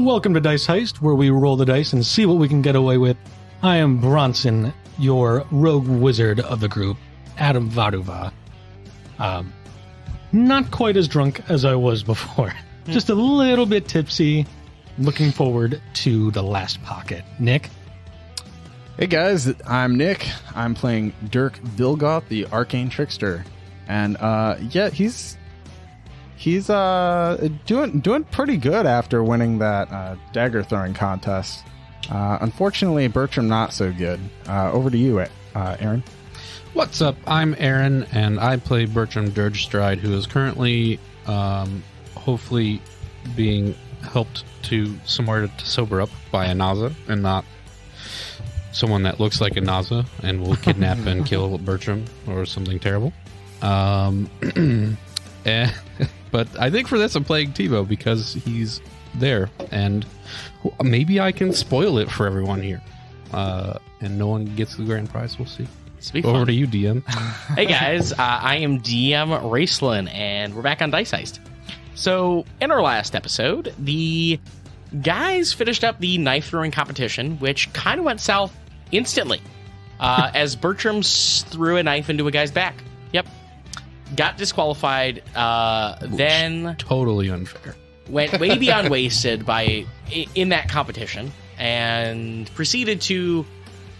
Welcome to Dice Heist, where we roll the dice and see what we can get away with. I am Bronson, your rogue wizard of the group, Adam Vaduva. Not quite as drunk as I was before. Just a little bit tipsy. Looking forward to the last pocket. Nick? Hey guys, I'm Nick. I'm playing Dirk Vilgoth, the Arcane Trickster. And he's doing pretty good after winning that dagger throwing contest. Unfortunately, Bertram not so good. Over to you, Aaron. What's up? I'm Aaron, and I play Bertram Dirgestride, who is currently hopefully being helped to somewhere to sober up by a Naza, and not someone that looks like a Naza and will kidnap and kill Bertram or something terrible. But I think for this I'm playing Tibo because he's there, and maybe I can spoil it for everyone here, and no one gets the grand prize. We'll see. Over to you, DM. Hey guys, I am DM Raceland, and we're back on Dice Heist. So, in our last episode, the guys finished up the knife throwing competition, which kind of went south instantly, as Bertram threw a knife into a guy's back. Yep. Got disqualified, then... Totally unfair. Went way beyond wasted in that competition, and proceeded to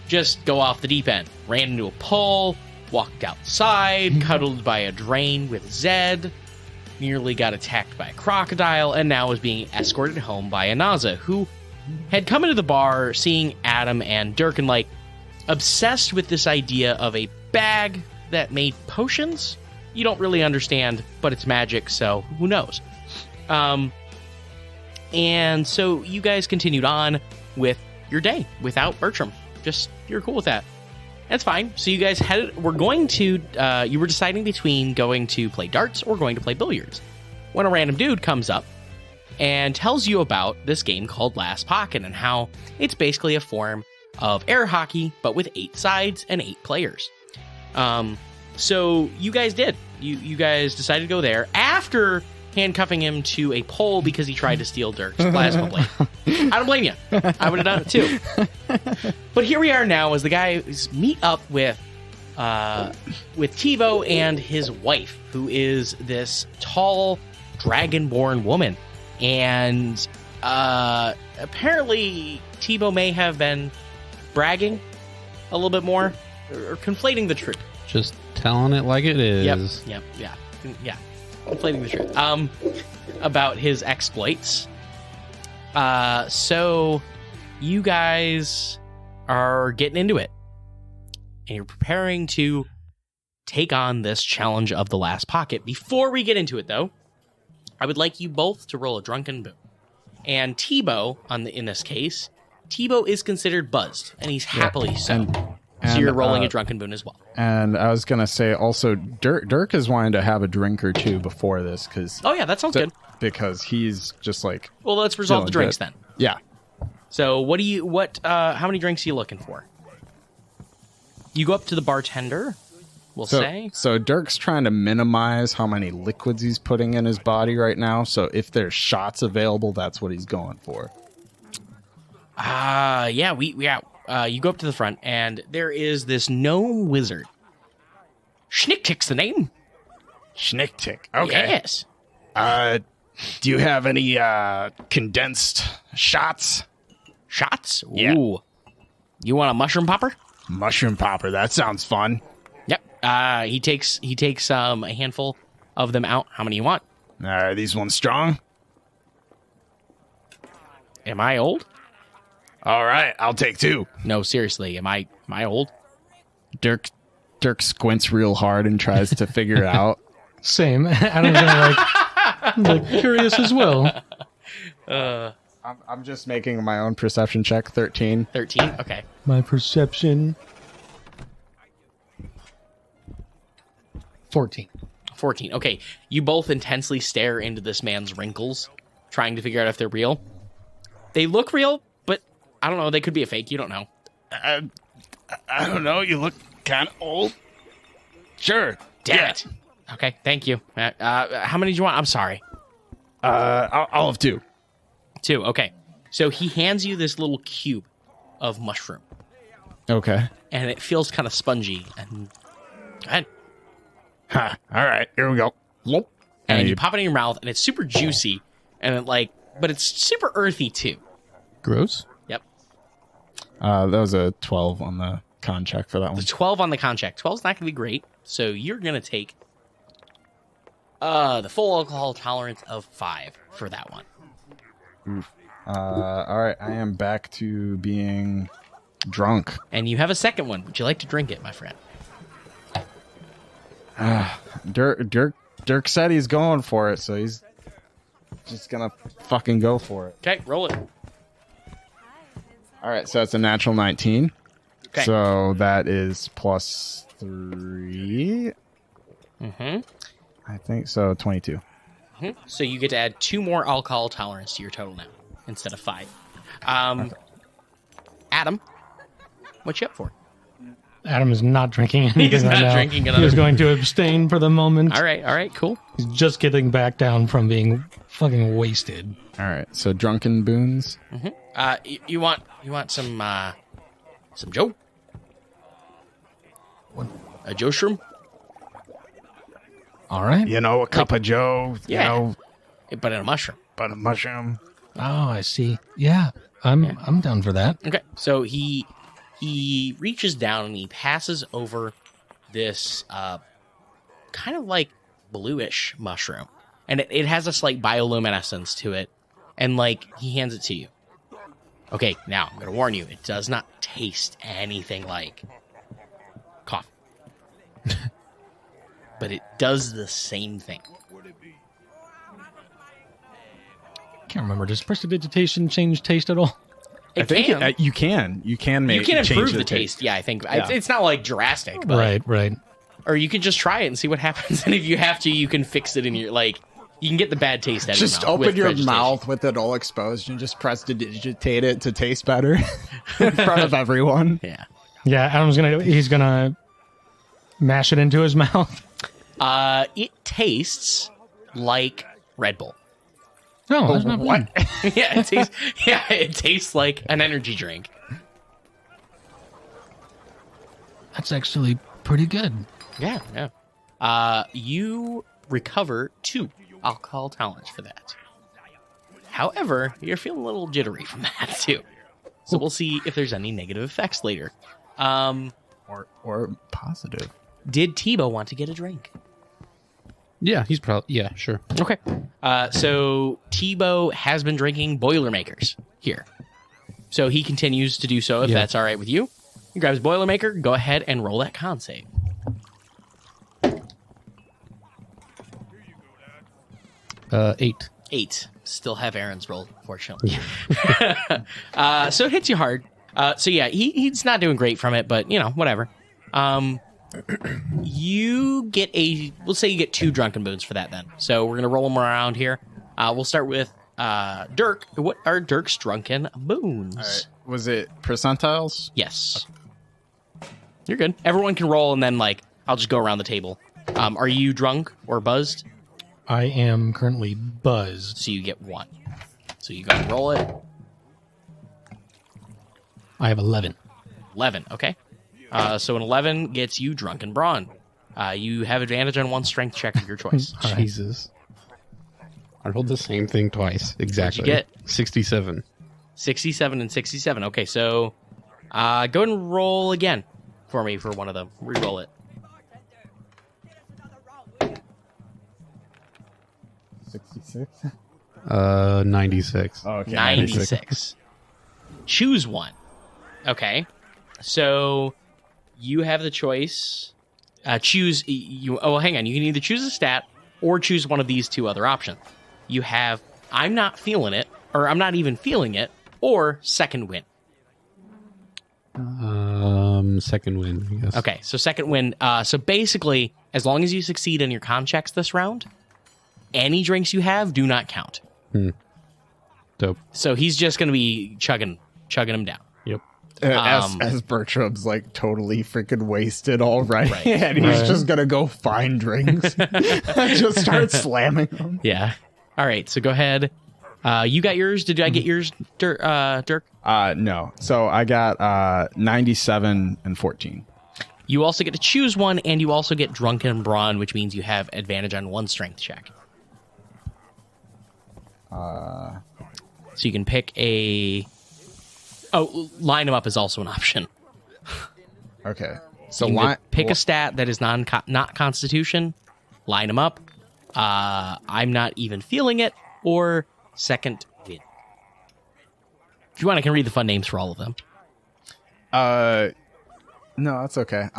just go off the deep end. Ran into a pole, walked outside, cuddled by a drain with Zed, nearly got attacked by a crocodile, and now is being escorted home by a Naza, who had come into the bar seeing Adam and Dirk and, obsessed with this idea of a bag that made potions. You don't really understand, but it's magic, so who knows? And so you guys continued on with your day without Bertram. Just, you're cool with that. That's fine. So you guys you were deciding between going to play darts or going to play billiards, when a random dude comes up and tells you about this game called Last Pocket and how it's basically a form of air hockey, but with 8 sides and 8 players. So you guys did. You guys decided to go there after handcuffing him to a pole because he tried to steal Dirk's plasma blade. I don't blame you. I would have done it too. But here we are now as the guys meet up with Tibo and his wife, who is this tall dragonborn woman. And apparently Tibo may have been bragging a little bit more or conflating the truth. Just telling it like it is. Yep. Conflating the truth. About his exploits. So you guys are getting into it. And you're preparing to take on this challenge of the Last Pocket. Before we get into it, though, I would like you both to roll a drunken boon. And Tibo, in this case, Tibo is considered buzzed, and he's happily so. So you're rolling a drunken boon as well. And I was going to say also, Dirk is wanting to have a drink or two before this. Oh, yeah, that sounds good. Because he's just like... Well, let's resolve the drinks then. Yeah. So how many drinks are you looking for? You go up to the bartender, we'll say. So Dirk's trying to minimize how many liquids he's putting in his body right now. So if there's shots available, that's what he's going for. You go up to the front, and there is this gnome wizard. Schnicktick's the name. Schnicktick. Okay. Yes. Do you have any condensed shots? Shots? Yeah. Ooh. You want a mushroom popper? Mushroom popper. That sounds fun. Yep. He takes a handful of them out. How many you want? Are these ones strong? Am I old? All right, I'll take 2. No, seriously, am I old? Dirk squints real hard and tries to figure it out. Same. Adam's gonna curious as well. I'm just making my own perception check. 13. 13? Okay. My perception. 14. 14. Okay. You both intensely stare into this man's wrinkles, trying to figure out if they're real. They look real, but I don't know. They could be a fake. You don't know. I don't know. You look kind of old. Sure. Damn it. Okay. Thank you. How many do you want? I'm sorry. I'll have 2. 2. Okay. So he hands you this little cube of mushroom, Okay. and it feels kind of spongy. And go ahead. Ha, all right, here we go. Lop. And you pop it in your mouth, and it's super juicy, and but it's super earthy too. Gross. Yep. That was a 12 on the con check for that The one. 12 on the con check. 12's not going to be great, so you're going to take the full alcohol tolerance of 5 for that one. All right, I am back to being drunk. And you have a second one. Would you like to drink it, my friend? Dirk said he's going for it, so he's just gonna fucking go for it. Okay, roll it. All right, so it's a natural 19. Okay. So that is +3. Mm-hmm. I think so. 22. So you get to add 2 more alcohol tolerance to your total now, instead of 5. Adam, what you up for? Adam is not drinking anything He's right not now. drinking He another- was going to abstain for the moment. All right, cool. He's just getting back down from being fucking wasted. All right, so drunken boons. You want some Joe? A Joe shroom? All right. You know, a cup of Joe. Yeah. You know, But in a mushroom. but a mushroom. Oh, I see. Yeah, I'm down for that. Okay, so he reaches down and he passes over this kind of like bluish mushroom, and it has a slight bioluminescence to it, and he hands it to you. Okay, now I'm gonna warn you, it does not taste anything like coffee, but it does the same thing. Can't remember. Does prestidigitation change taste at all? I think you can. You can make. You can change improve the taste. Yeah, I think it's not like drastic, but Right. or you can just try it and see what happens. And if you have to, you can fix it in your you can get the bad taste out of Just your mouth. open with your prestidigitation. mouth with it all exposed and just prestidigitate it to taste better in front of everyone. Yeah. Yeah, Adam's he's gonna mash it into his mouth. It tastes like Red Bull. No, that's not What? bad. it tastes like an energy drink. That's actually pretty good. Yeah. You recover 2 alcohol tolerance for that. However, you're feeling a little jittery from that too. So we'll see if there's any negative effects later. Or positive. Did Tibo want to get a drink? Yeah, he's probably... Yeah, sure. Okay. So Tibo has been drinking Boilermakers here. So he continues to do so if that's all right with you. He grabs Boilermaker. Go ahead and roll that con save. 8. 8. Still have Aaron's roll, fortunately. So it hits you hard. So yeah, he's not doing great from it, but whatever. You get we'll say you get 2 drunken boons for that then. So we're gonna roll them around here. We'll start with Dirk. What are Dirk's drunken boons? All right. Was it percentiles? Yes. You're good. Everyone can roll, and then I'll just go around the table. Are you drunk or buzzed? I am currently buzzed. So you get 1. So you go and roll it. I have 11. 11. Okay. So an 11 gets you drunken brawn. You have advantage on 1 strength check of your choice. Jesus. I rolled the same thing twice. Exactly. get? 67. 67 and 67. Okay, so go ahead and roll again for me for one of them. Reroll it. 66. 96. Oh, okay. 96. Choose one. Okay. So you have the choice. Choose you. Oh, hang on. You can either choose a stat or choose one of these 2 other options. You have I'm not feeling it, or I'm not even feeling it, or second win. Second win, I guess. Okay, so second win. So basically, as long as you succeed in your con checks this round, any drinks you have do not count. Dope. So he's just going to be chugging them down. Yep. As Bertram's totally freaking wasted already, Right. and he's just gonna go find drinks, just start slamming them. Yeah. All right, so go ahead You got yours. Did I get yours, Dirk? No. So I got 97 and 14. You also get to choose one, and you also get Drunken Brawn, which means you have advantage on one strength check. So you can pick a... Oh, line them up is also an option. Okay. So You can pick a stat that is not Constitution, line them up. I'm not even feeling it, or second win. If you want, I can read the fun names for all of them. No, that's okay.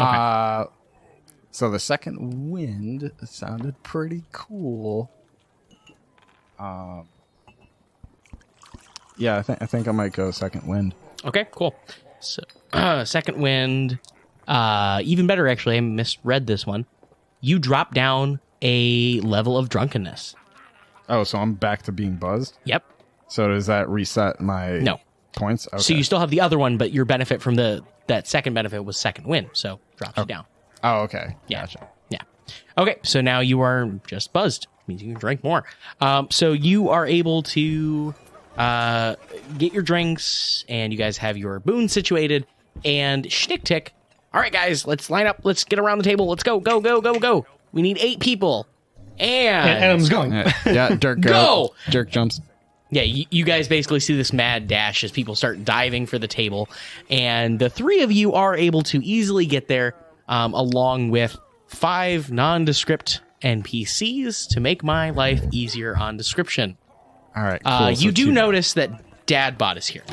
So the second wind sounded pretty cool. Yeah, I think I might go second wind. Okay, cool. So, second wind, even better actually. I misread this one. You drop down a level of drunkenness. Oh, so I'm back to being buzzed? Yep. So does that reset my No. points? Okay. So you still have the other one, but your benefit from that second benefit was second wind, so drops you down. Oh, okay. Yeah. Gotcha. Yeah. Okay, so now you are just buzzed. Means you can drink more. So you are able to get your drinks, and you guys have your boon situated. And Schnick Tick. All right, guys, let's line up. Let's get around the table. Let's go, go, go, go, go. We need 8 people. And Adam's going. Yeah, Dirk Go! Dirk jumps. yeah, you guys basically see this mad dash as people start diving for the table. And the 3 of you are able to easily get there, along with 5 nondescript NPCs to make my life easier on description. All right. Cool. You So do 2. notice that Dadbot is here,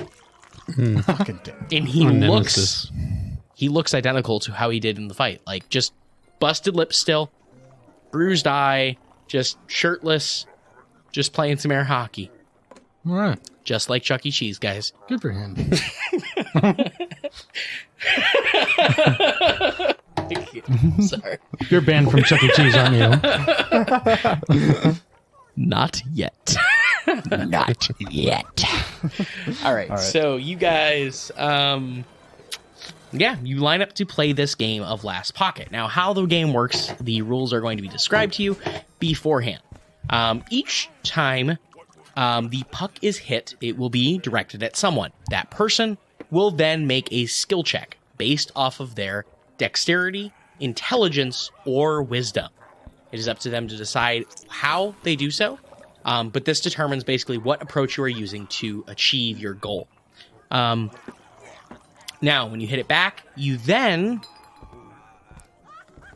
Fucking damn. and he Nemesis. looks identical to how he did in the fight. Like, just busted lips still, bruised eye, just shirtless, just playing some air hockey, All right. just like Chuck E. Cheese, guys. Good for him. Sorry, You're banned from Chuck E. Cheese, aren't you? not yet. Not yet. All right. So you guys, you line up to play this game of Last Pocket. Now, how the game works, the rules are going to be described to you beforehand. Each time the puck is hit, it will be directed at someone. That person will then make a skill check based off of their dexterity, intelligence, or wisdom. It is up to them to decide how they do so. But this determines basically what approach you are using to achieve your goal. Now, when you hit it back, you then...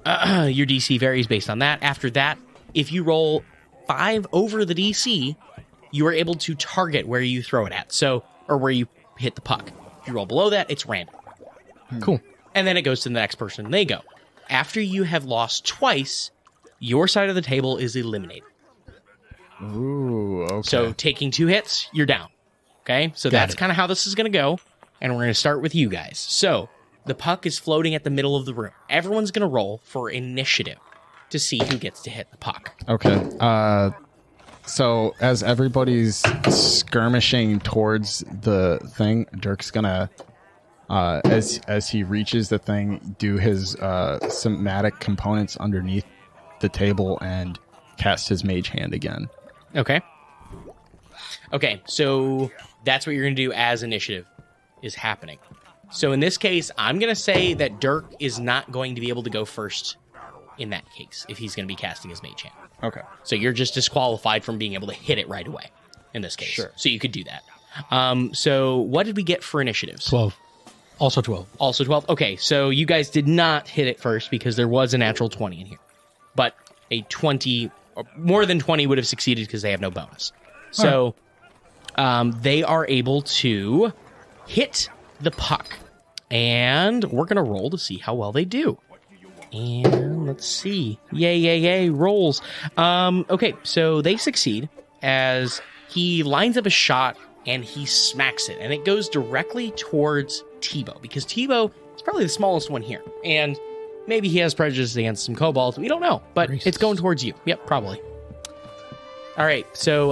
your DC varies based on that. After that, if you roll 5 over the DC, you are able to target where you throw it at. Or where you hit the puck. If you roll below that, it's random. Cool. And then it goes to the next person, and they go. After you have lost twice, your side of the table is eliminated. Ooh, okay. So taking 2 hits, you're down. Okay? So that's kind of how this is going to go. And we're going to start with you guys. So the puck is floating at the middle of the room. Everyone's going to roll for initiative to see who gets to hit the puck. Okay. So as everybody's skirmishing towards the thing, Dirk's gonna, as he reaches the thing, do his somatic components underneath the table and cast his mage hand again. Okay. Okay, so that's what you're going to do as initiative is happening. So in this case, I'm going to say that Dirk is not going to be able to go first in that case, if he's going to be casting his mage hand. Okay. So you're just disqualified from being able to hit it right away in this case. Sure. So you could do that. So what did we get for initiatives? 12. Also 12. Also 12. Okay, so you guys did not hit it first because there was a natural 20 in here. But a 20, or more than 20 would have succeeded because they have no bonus. So they are able to hit the puck. And we're going to roll to see how well they do. And let's see. Yay, rolls. Okay, so they succeed as he lines up a shot and he smacks it. And it goes directly towards Tibo, because Tibo is probably the smallest one here. And maybe he has prejudice against some kobolds. We don't know, but Racist. It's going towards you. Yep, probably. All right, so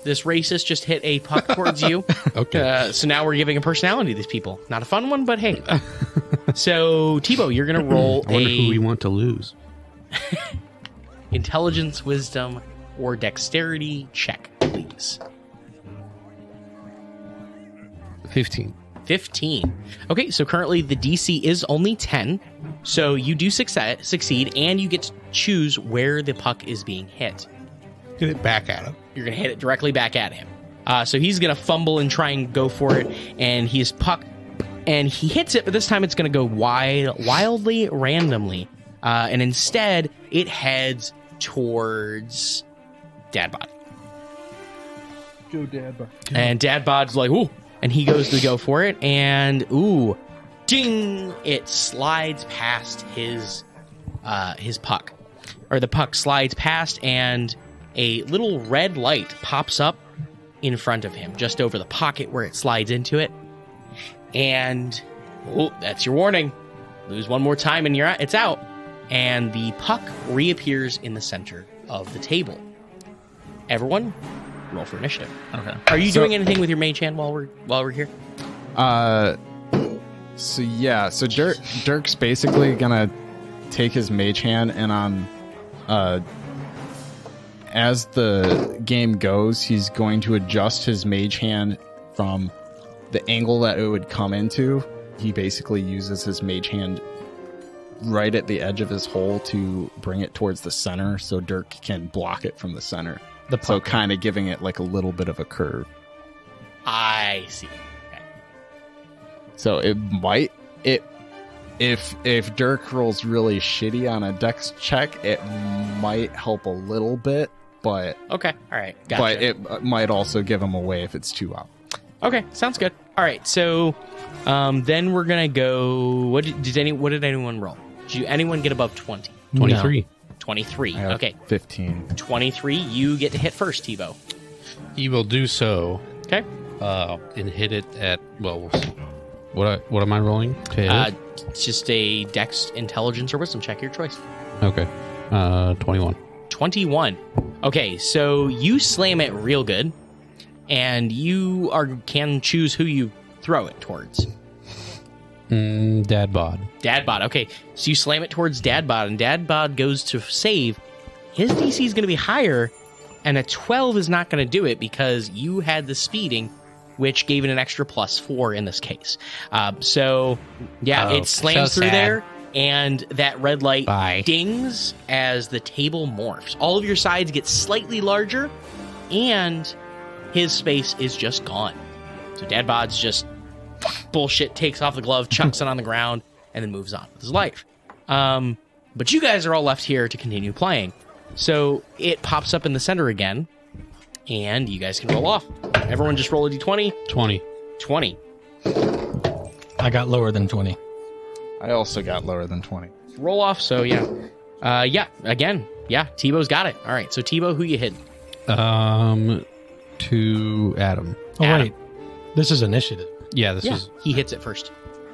this racist just hit a puck towards you. Okay. So now we're giving a personality to these people. Not a fun one, but hey. So, Tibo, you're going to roll I wonder who we want to lose. intelligence, wisdom, or dexterity check, please. 15. 15. Okay, so currently the DC is only 10. So you do succeed, and you get to choose where the puck is being hit. Hit it back at him. You're going to hit it directly back at him. So he's going to fumble and try and go for it, and he's puck, and he hits it, but this time it's going to go wildly randomly. And instead, it heads towards Dadbod. Go, Dadbod. And Dadbod's like, ooh. And he goes to go for it, and ooh, ding! It slides past his puck. Or the puck slides past, and a little red light pops up in front of him, just over the pocket where it slides into it. And, oh, that's your warning. Lose one more time and it's out. And the puck reappears in the center of the table. Everyone, roll for initiative. Okay. Are you doing anything with your mage hand while we're here? So Dirk's basically gonna take his mage hand, and as the game goes, he's going to adjust his mage hand from the angle that it would come into. He basically uses his mage hand right at the edge of his hole to bring it towards the center, so Dirk can block it from the center. So kind of giving it like a little bit of a curve. I see. Okay. So it might if Dirk rolls really shitty on a dex check, it might help a little bit, but Okay. All right. Gotcha. but it might also give him away if it's too out. Okay. Sounds good. All right. So, then we're gonna go. What did anyone roll? Did anyone get above 20? 23. 23. I have Okay. 15. 23. You get to hit first, Tibo. He will do so. Okay. And hit it at, well, we'll see. What am I rolling to hit it? It's just a Dex, Intelligence, or Wisdom check. Your choice. Okay. 21. 21. Okay, so you slam it real good, and you can choose who you throw it towards. Dadbod. Dadbod. Okay, so you slam it towards Dadbod, and Dadbod goes to save. His DC is going to be higher, and a 12 is not going to do it because you had the speeding, which gave it an extra +4 in this case. So, yeah, it slams through there, and that red light dings as the table morphs. All of your sides get slightly larger, and his space is just gone. So Dadbod's just bullshit, takes off the glove, chucks it on the ground, and then moves on with his life. But you guys are all left here to continue playing. So it pops up in the center again, and you guys can roll off. Everyone just roll a d20. 20. 20. I got lower than 20. I also got lower than 20. Roll off, so yeah. Again. Yeah, Tibo's got it. All right, so Tibo, who you hit? To Adam. Oh, Adam. wait. This is initiative. Yeah, this was... He hits it first.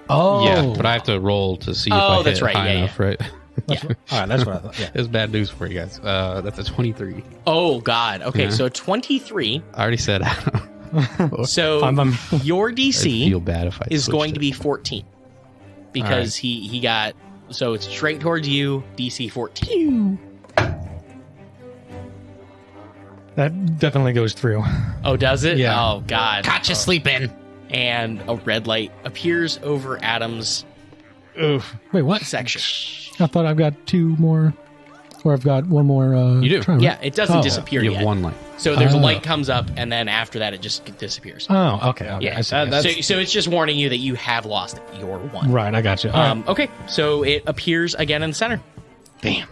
Oh. Yeah, but I have to roll to see if I hit that's it right. high Yeah, enough, right? Yeah. All right, that's what I thought. Yeah. It's bad news for you guys. That's a 23. Oh, God. Okay, Yeah. so 23. I already said Adam. So your I'd DC feel bad if I is switched going it. to be 14. Because he got... So it's straight towards you, DC 14. That definitely goes through. Oh, does it? Yeah. Oh, God. Caught you sleeping. And a red light appears over Adam's Oof. Wait, what? section. I thought I've got two more, or I've got one more. You do. try, right? Yeah, it doesn't Oh. disappear You yet. have one light. So there's a Oh. light comes up, and then after that, it just disappears. Oh, okay. Yeah, I see. so it's just warning you that you have lost your one. Right, I got you. All right. Okay, so it appears again in the center. Damn.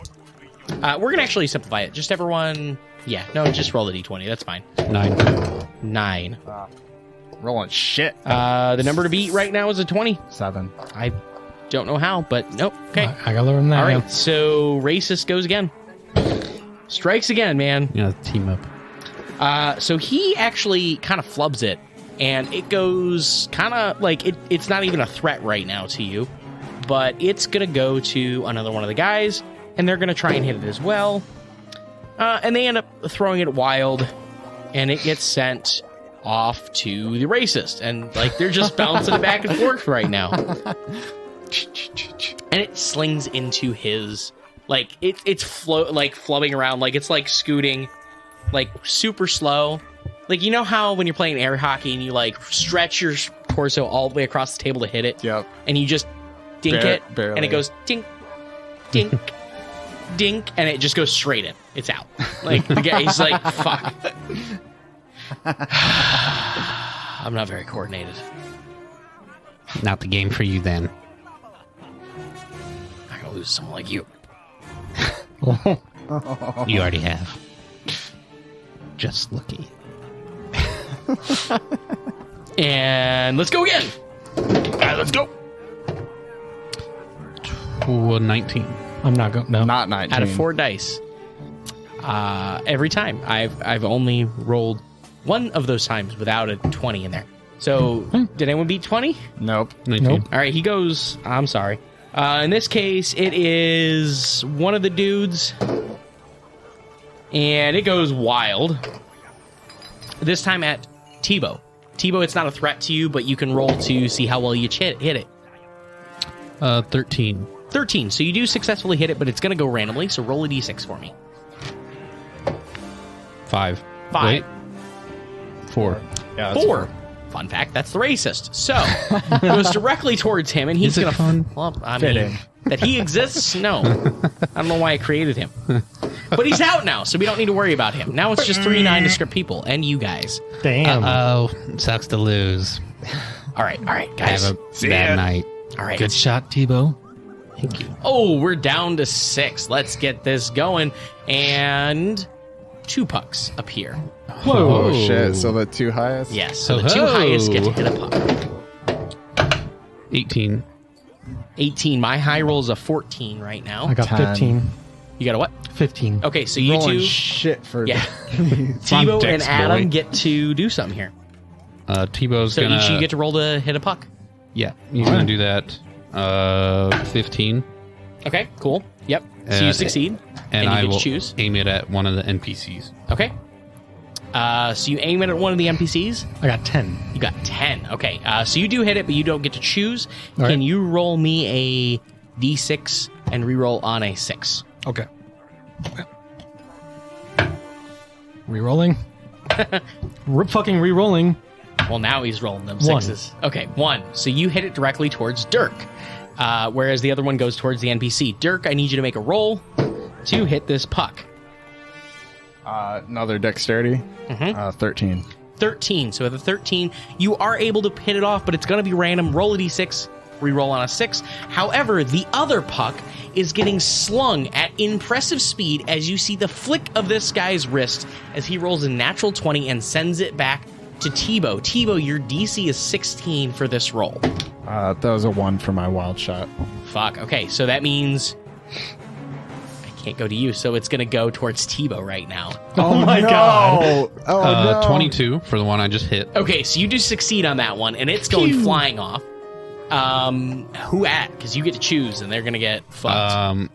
We're gonna actually simplify it. Just everyone. Yeah, no, just roll a d20. That's fine. 9. 9. Rolling shit. The number to beat right now is a 20. 7. I don't know how, but nope. Okay. I got lower than that. All right. yeah. So racist goes again. Strikes again, man. Yeah, team up. So he actually kind of flubs it, and it goes kind of like it's not even a threat right now to you, but it's going to go to another one of the guys, and they're going to try and hit it as well. And they end up throwing it wild, and it gets sent off to the racist, and like they're just bouncing it back and forth right now. And it slings into his, like it's flubbing around, like it's like scooting, like super slow. Like, you know how when you're playing air hockey and you like stretch your torso all the way across the table to hit it. Yep. And you just dink it, barely. and it goes dink, dink, dink, and it just goes straight in. It's out. Like, the guy's like, fuck. I'm not very coordinated. Not the game for you then. I'm gonna lose someone like you. You already have. Just lucky. And let's go again. All right, let's go. 19. I'm not going. No. Not 19. Out of 4 dice. Every time I've only rolled one of those times without a 20 in there. So did anyone beat 20? Nope. 19. Nope. All right, he goes. I'm sorry. In this case, it is one of the dudes, and it goes wild. This time at Tibo. Tibo, it's not a threat to you, but you can roll to see how well you hit it. 13. 13. So you do successfully hit it, but it's going to go randomly. So roll a d6 for me. 5. 5. Wait. 4. Yeah, that's 4. Fun fact, that's the racist. So, it goes directly towards him, and he's Is it going to... fun? Well, I Fit mean, in. that he exists? No. I don't know why I created him. But he's out now, so we don't need to worry about him. Now it's just 3 nondescript people, and you guys. Damn. Oh, sucks to lose. All right, guys. Have a bad night. All right. Good shot, Tibo. Thank you. Oh, we're down to 6. Let's get this going. And 2 pucks appear. Oh, shit. So the 2 highest? Yes, so the 2 Ho-ho. highest get to hit a puck. 18. 18. My high roll is a 14 right now. I got 10. 15. You got a what? 15. Okay, so you Rolling two... shit for Yeah. On Tibo and decks, Adam boy. get to do something here. Tebow's So gonna... each of you get to roll to hit a puck. Yeah, he's gonna do that. 15. Okay, cool. Yep. So you succeed. And you I get to will choose. aim it at one of the NPCs. Okay. So you aim it at one of the NPCs. I got 10. You got 10. Okay. So you do hit it, but you don't get to choose. All right. Can you roll me a d6 and reroll on a 6? Okay. Rerolling. Fucking rerolling. Well, now he's rolling them 1. 6s. Okay, 1. So you hit it directly towards Dirk, whereas the other one goes towards the NPC. Dirk, I need you to make a roll to hit this puck. Another dexterity. 13. 13. So with a 13, you are able to hit it off, but it's going to be random. Roll a d6, reroll on a 6. However, the other puck is getting slung at impressive speed as you see the flick of this guy's wrist as he rolls a natural 20 and sends it back to Tibo. Tibo, your DC is 16 for this roll. That was a 1 for my wild shot. Fuck. Okay, so that means I can't go to you, so it's going to go towards Tibo right now. Oh my god. Oh, no. 22 for the one I just hit. Okay, so you do succeed on that one, and it's going flying off. Who at? Because you get to choose, and they're going to get fucked.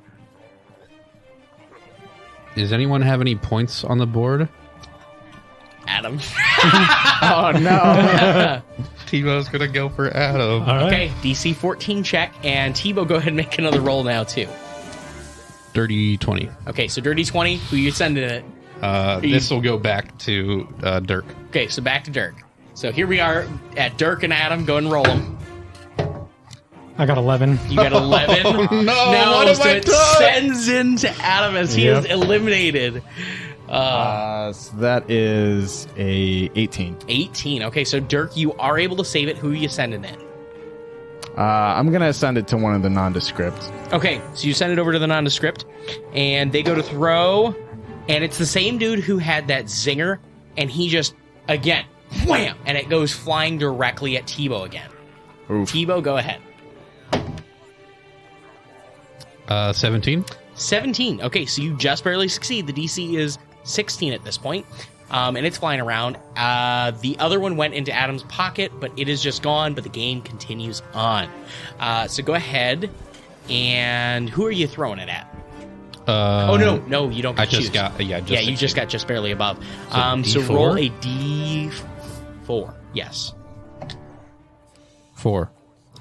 Does anyone have any points on the board? Adam. Oh, no. Tebow's gonna go for Adam. All right. Okay, DC 14 check, and Tibo, go ahead and make another roll now, too. Dirty 20. Okay, so Dirty 20, who you sending it? This will go back to Dirk. Okay, so back to Dirk. So here we are at Dirk and Adam. Go and roll them. I got 11. You got 11. No, what have so I it done? sends into Adam as he is eliminated. So that is a 18. 18. Okay, so Dirk, you are able to save it. Who are you sending in? I'm going to send it to one of the nondescript. Okay, so you send it over to the nondescript, and they go to throw, and it's the same dude who had that zinger, and he just, again, wham, and it goes flying directly at Tibo again. Oof. Tibo, go ahead. 17. 17. Okay, so you just barely succeed. The DC is 16 at this point, and it's flying around. The other one went into Adam's pocket, but it is just gone, but the game continues on. So go ahead, and who are you throwing it at? Oh, no, you don't get I to just choose. got, You just got just barely above. So So D4? roll a D4. Yes. 4.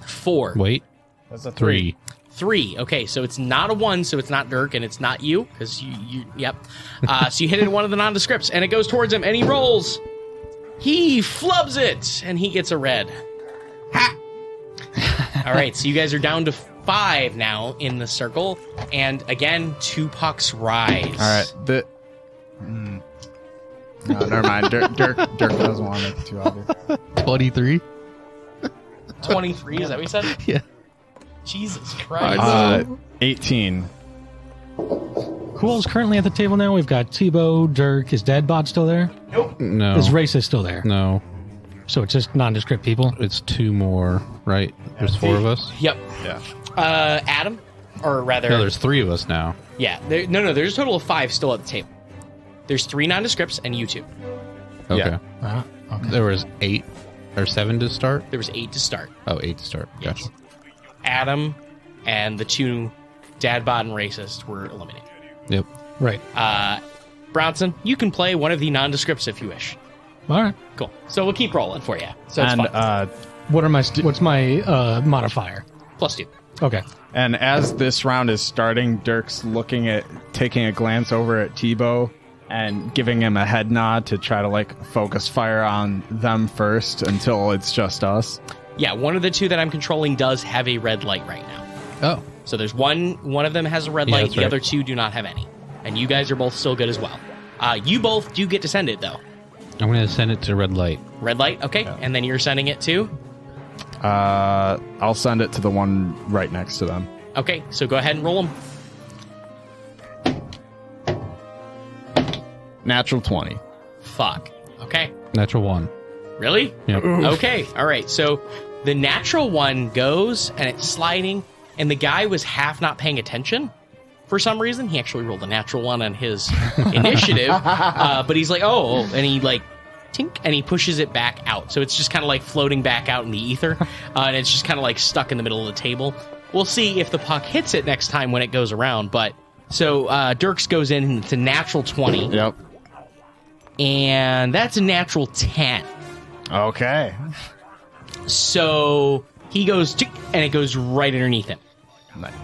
4. Wait. That's a 3. 3. Okay, so it's not a 1, so it's not Dirk, and it's not you, because you yep. So you hit it in one of the nondescripts, and it goes towards him, and he rolls. He flubs it, and he gets a red. All right, so you guys are down to 5 now in the circle, and again, 2 pucks rise. All right. No, never mind. Dirk doesn't want it too obvious. 23. 23, is that what you said? Yeah. Jesus Christ. 18. Who else currently at the table now? We've got Tibo, Dirk. Is Dadbot still there? No. Is Racist still there? No. So it's just nondescript people? It's 2 more, right? There's 4 of us? Yep. Yeah. Adam, or rather... No, there's 3 of us now. Yeah, there's a total of 5 still at the table. There's 3 nondescripts and you 2. Okay. Yeah. Okay. There was 8 or 7 to start? There was 8 to start. Oh, 8 to start. Gotcha. Yes. Adam and the 2 Dadbot and Racist were eliminated. Yep. Right. Bronson, you can play one of the nondescripts if you wish. All right. Cool. So we'll keep rolling for you. So it's And fun. What's my modifier? +2. Okay. and as this round is starting, Dirk's taking a glance over at Tibo and giving him a head nod to try to like focus fire on them first until it's just us. Yeah, one of the 2 that I'm controlling does have a red light right now. Oh. So there's one of them has a red Yeah, light, that's the right. other 2 do not have any. And you guys are both still good as well. You both do get to send it, though. I'm going to send it to red light. Red light, okay. And then you're sending it to? I'll send it to the one right next to them. Okay, so go ahead and roll them. Natural 20. Fuck. Okay. Natural 1. Really? Yep. Okay, all right. So the natural one goes, and it's sliding, and the guy was half not paying attention. For some reason, he actually rolled a natural 1 on his initiative, but he's like, oh, and he like, tink, and he pushes it back out. So it's just kind of like floating back out in the ether, and it's just kind of like stuck in the middle of the table. We'll see if the puck hits it next time when it goes around. But so Dirks goes in, and it's a natural 20. Yep. And that's a natural 10. Okay. So he goes, tick, and it goes right underneath him. Nice.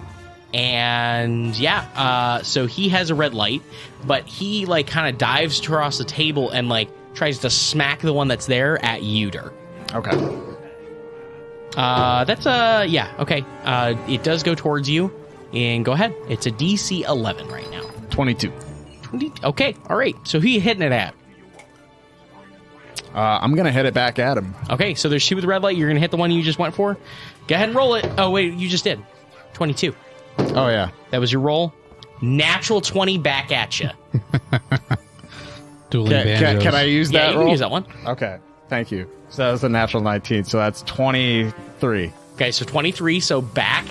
And yeah, so he has a red light, but he like kind of dives across the table and like tries to smack the one that's there at you, Dirk. Okay. That's yeah, okay. It does go towards you, and go ahead. It's a DC 11 right now. 22. 20. Okay, all right. So who you hitting it at? I'm gonna hit it back at him. Okay, so there's 2 with the red light. You're gonna hit the one you just went for. Go ahead and roll it. Oh wait, you just did. 22. Oh yeah. That was your roll. Natural 20 back at you. Dueling banjos. Can I use Yeah, that you can roll? use that one. Okay. Thank you. So that was a natural 19. So that's 23. Okay, so 23. So back,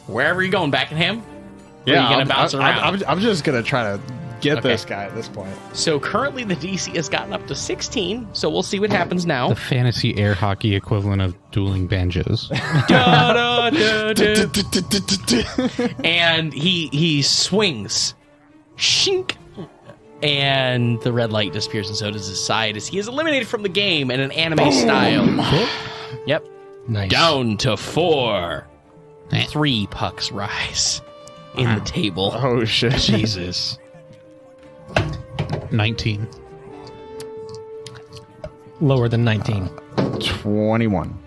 wherever you're going, back at him. Or are you gonna bounce around? I'm just gonna try to get Okay. this guy at this point. So currently the DC has gotten up to 16. So we'll see what happens now. The fantasy air hockey equivalent of dueling banjos. Da, da, da, da. And he swings. Shink. And the red light disappears, and so does his side as he is eliminated from the game in an anime style. Yep. Nice. Down to 4. 3 pucks rise in the table. Oh shit. Jesus. 19. Lower than 19. 21.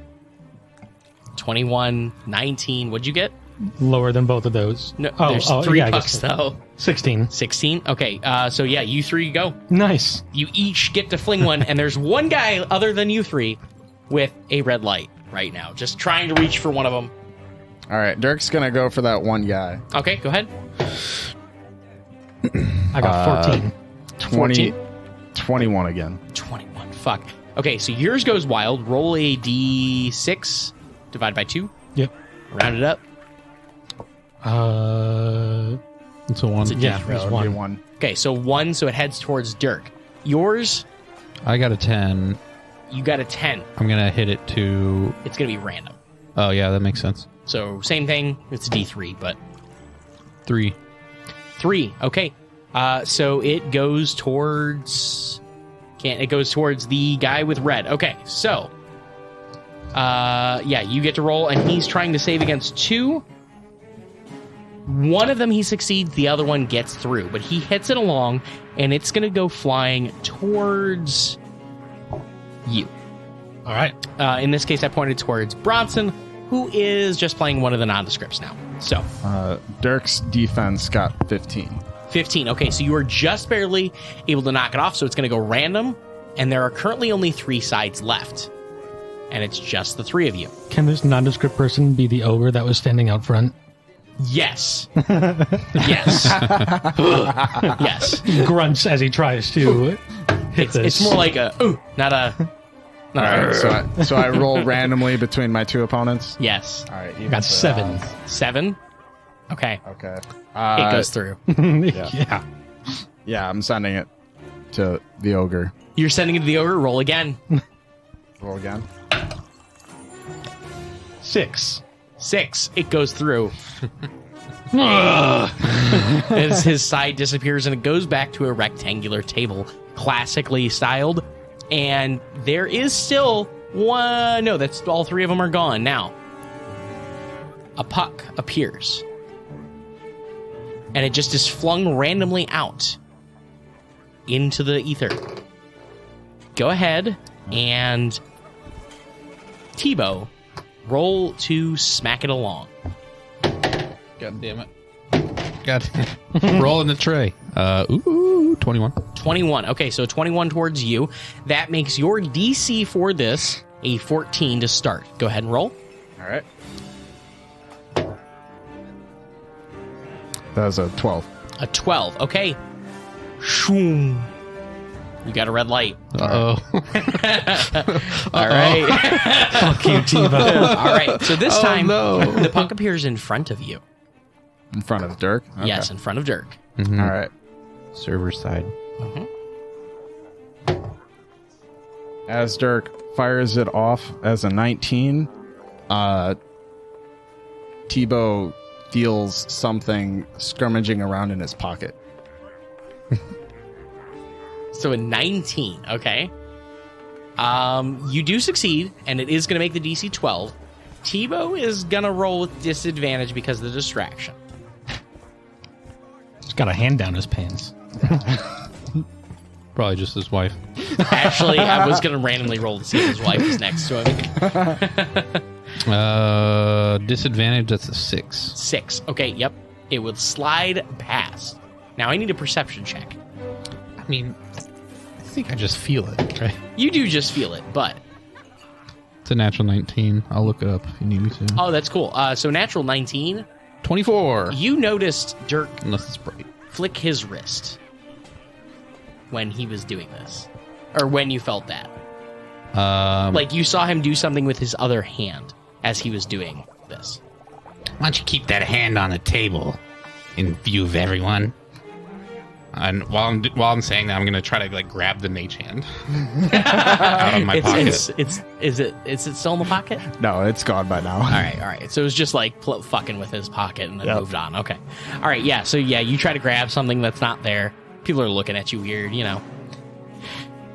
21, 19. What'd you get? Lower than both of those. No, there's 3 yeah, I pucks, guess. though. 16. 16? Okay, so yeah, you 3 go. Nice. You each get to fling one, and there's one guy other than you 3 with a red light right now, just trying to reach for one of them. All right. Dirk's gonna go for that one guy. Okay, go ahead. I got 14. 20. 14? 21 again. 21. Fuck. Okay, so yours goes wild. Roll a d6 divided by 2. Yep. Round it up. It's a 1. It's a Yeah, D3. there's That would be one. one. Okay, so 1, so it heads towards Dirk. Yours, I got a 10. you got a 10. I'm going to hit it to... It's going to be random. Oh, yeah, that makes sense. So same thing. It's a D3, but 3. 3. Okay. So it goes towards... It goes towards the guy with red. Okay, so... yeah, you get to roll, and he's trying to save against 2. One of them he succeeds, the other one gets through, but he hits it along, and it's going to go flying towards you. All right. In this case, I pointed towards Bronson. who is just playing one of the nondescripts now. So Dirk's defense got 15. 15. Okay, so you are just barely able to knock it off, so it's going to go random, and there are currently only 3 sides left, and it's just the 3 of you. Can this nondescript person be the ogre that was standing out front? Yes. Yes. Yes. Grunts as he tries to hit this. It's more like a, ooh, not a... All right, so I roll randomly between my 2 opponents. Yes. All right, Got 7. 7? Okay. Okay. It goes through. Yeah. Yeah, I'm sending it to the ogre. You're sending it to the ogre. Roll again. Roll again. 6. 6. It goes through. As his side disappears and it goes back to a rectangular table, classically styled. And there is still one. No, that's all 3 of them are gone now. A puck appears. And it just is flung randomly out into the ether. Go ahead and Tibo, roll to smack it along. God damn it. God roll in the tray. 21. 21. Okay, so 21 towards you. That makes your DC for this a 14 to start. Go ahead and roll. All right. That was a 12. A 12. Okay. Shoom. You got a red light. Uh-oh. All right. Fuck you, Tibo. All right. So this time, no. the puck appears in front of you. In front of Dirk? Okay. Yes, in front of Dirk. All right. Server side. As Dirk fires it off as a 19, Tibo feels something skirmishing around in his pocket. So a 19. Okay. You do succeed, and it is going to make the DC 12. Tibo is going to roll with disadvantage because of the distraction. He's got a hand down his pants. Probably just his wife. Actually, I was going to randomly roll to see if his wife is next to him. Disadvantage, that's a 6. 6. Okay, yep. It would slide past. Now I need a perception check. I mean, I think I just feel it, right? You do just feel it, but... It's a natural 19. I'll look it up if you need me to. Oh, that's cool. So natural 19. 24. You noticed Dirk Unless it's bright. flick his wrist when he was doing this. Or when you felt that. Like you saw him do something with his other hand as he was doing this. Why don't you keep that hand on the table in view of everyone? And while I'm saying that, I'm gonna try to like grab the mage hand out of my pocket. Is it still in the pocket? No, it's gone by now. All right. So it was just like fucking with his pocket and then moved on. Okay. All right. Yeah. So yeah, you try to grab something that's not there. People are looking at you weird, you know.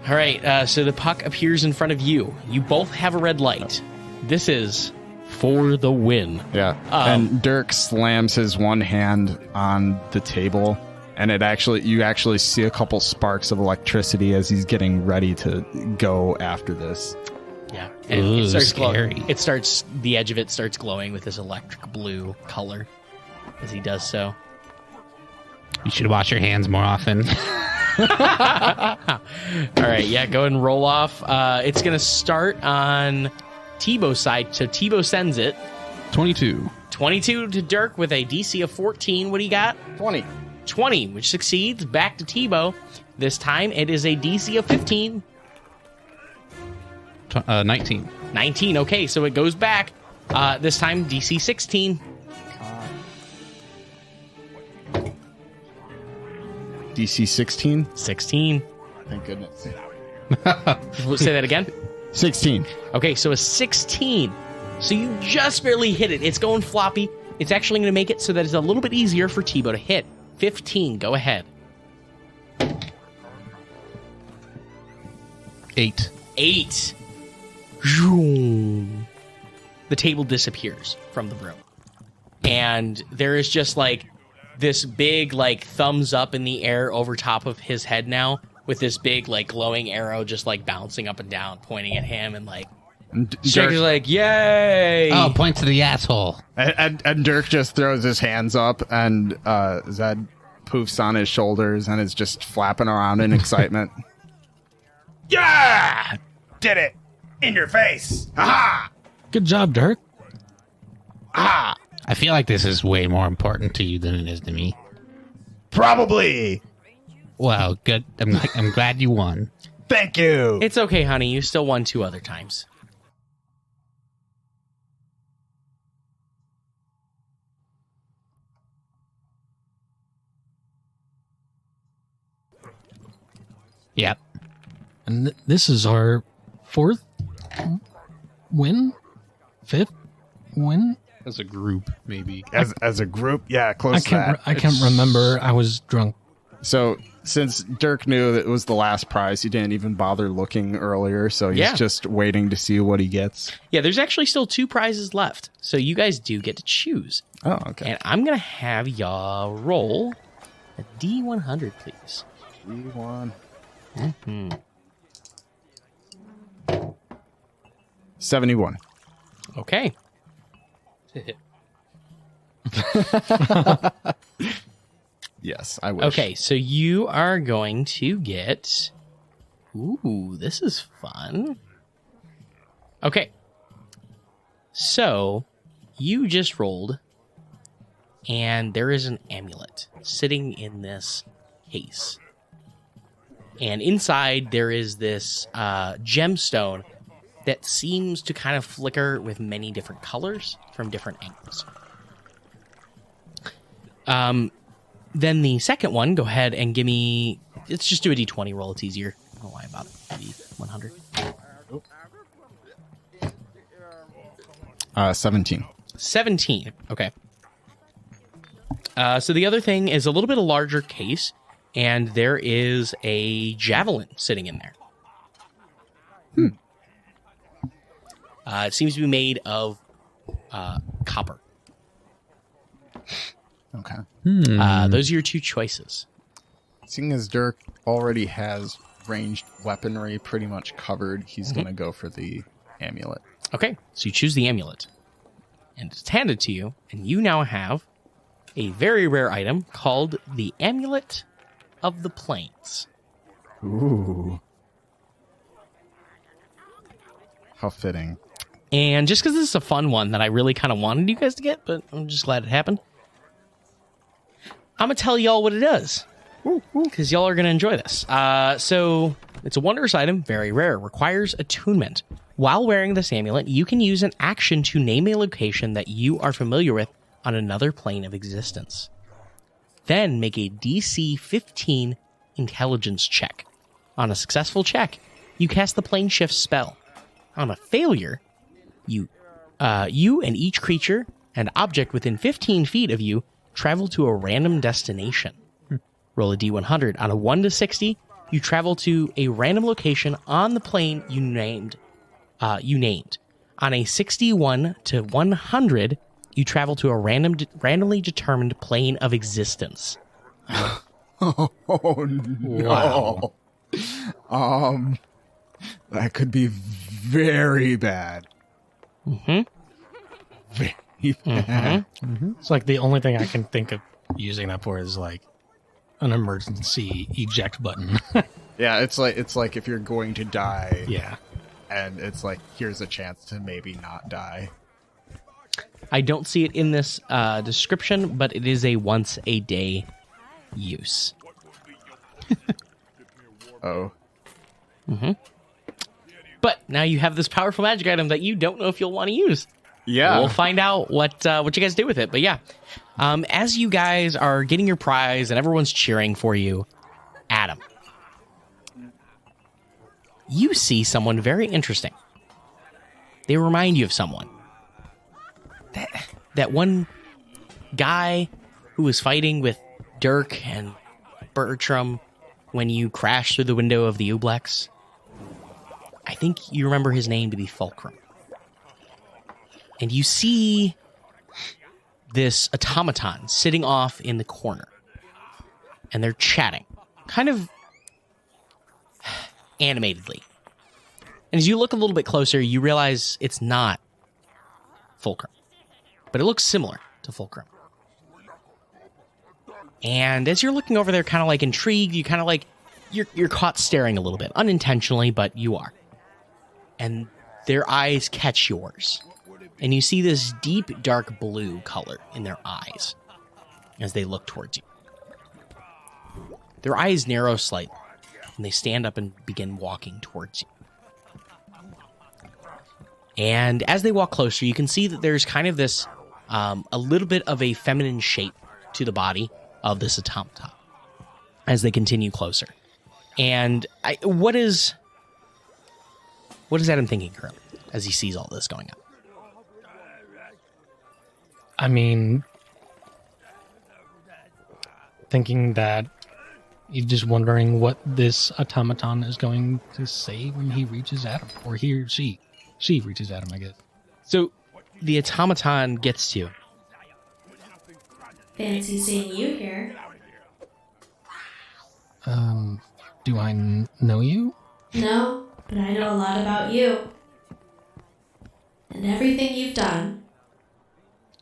All right. So the puck appears in front of you. You both have a red light. This is for the win. Yeah. And Dirk slams his one hand on the table, and you actually see a couple sparks of electricity as he's getting ready to go after this. Yeah. And Ooh, it starts scary. the edge of it starts glowing with this electric blue color as he does so. You should wash your hands more often. All right, yeah, go ahead and roll off. It's going to start on Tibo's side, so Tibo sends it. 22. 22 to Dirk with a DC of 14. What do you got? 20. 20, which succeeds. Back to Tibo. This time it is a DC of 15. 19. 19, okay, so it goes back. This time DC 16. DC 16. 16. Thank goodness. Say that again. 16. Okay, so a 16. So you just barely hit it. It's going floppy. It's actually going to make it so that it's a little bit easier for Tibo to hit. 15, go ahead. 8. 8. Zoom. The table disappears from the room. And there is just like this big like thumbs up in the air over top of his head now, with this big like glowing arrow just like bouncing up and down, pointing at him and like Shaker's like, yay! Oh, point to the asshole. And Dirk just throws his hands up, and Zed poofs on his shoulders and is just flapping around in excitement. Yeah! Did it! In your face! Aha! Good job, Dirk. Ah! I feel like this is way more important to you than it is to me. Probably! Well, good. I'm glad you won. Thank you! It's okay, honey. You still won 2 other times. Yep. And this is our 4th win? 5th win? As a group, maybe. As a group, yeah, close to that. I can't remember. I was drunk. So since Dirk knew that it was the last prize, he didn't even bother looking earlier, so he's just waiting to see what he gets. Yeah, there's actually still 2 prizes left. So you guys do get to choose. Oh, okay. And I'm going to have y'all roll a D100, please. 3-1. 71. Okay. Yes, I wish. Okay, so you are going to get... Ooh, this is fun. Okay. So, you just rolled, and there is an amulet sitting in this case. And inside, there is this gemstone that seems to kind of flicker with many different colors from different angles. Then the second one, go ahead and give me... Let's just do a D20 roll. It's easier. I don't know why about it. D100. 17. 17. Okay. So the other thing is a little bit of larger case, and there is a javelin sitting in there. It seems to be made of copper. Okay. Those are your 2 choices. Seeing as Dirk already has ranged weaponry pretty much covered, he's going to go for the amulet. Okay, so you choose the amulet. And it's handed to you, and you now have a very rare item called the Amulet of the Plains. Ooh. How fitting. And just because this is a fun one that I really kind of wanted you guys to get, but I'm just glad it happened, I'm going to tell y'all what it does. Because y'all are going to enjoy this. So, it's a wondrous item, very rare, requires attunement. While wearing this amulet, you can use an action to name a location that you are familiar with on another plane of existence. Then make a DC 15 intelligence check. On a successful check, you cast the plane shift spell. On a failure, you and each creature and object within 15 feet of you travel to a random destination. Roll a D100. On a 1 to 60, you travel to a random location on the plane you named. On a 61 to 100, you travel to a randomly determined plane of existence. Oh no. Wow. That could be very bad. Very bad. It's like the only thing I can think of using that for is like an emergency eject button. Yeah, it's like if you're going to die. Yeah. And it's like, here's a chance to maybe not die. I don't see it in this description, but it is a once a day use. Oh. But now you have this powerful magic item that you don't know if you'll want to use. Yeah. We'll find out what you guys do with it. But yeah, as you guys are getting your prize and everyone's cheering for you, Adam, you see someone very interesting. They remind you of someone. That one guy who was fighting with Dirk and Bertram when you crashed through the window of the Ublex. I think you remember his name to be Fulcrum. And you see this automaton sitting off in the corner. And they're chatting. Kind of animatedly. And as you look a little bit closer, you realize it's not Fulcrum, but it looks similar to Fulcrum. And as you're looking over there, kind of like intrigued, you kind of like, you're caught staring a little bit, unintentionally, but you are. And their eyes catch yours. And you see this deep, dark blue color in their eyes as they look towards you. Their eyes narrow slightly, and they stand up and begin walking towards you. And as they walk closer, you can see that there's kind of this, a little bit of a feminine shape to the body of this automaton as they continue closer. And what is Adam thinking currently as he sees all this going on? I mean, thinking that he's just wondering what this automaton is going to say when he reaches Adam, or he or she. She reaches Adam, I guess. So the automaton gets to you. Fancy seeing you here. Do I know you? No, but I know a lot about you. And everything you've done.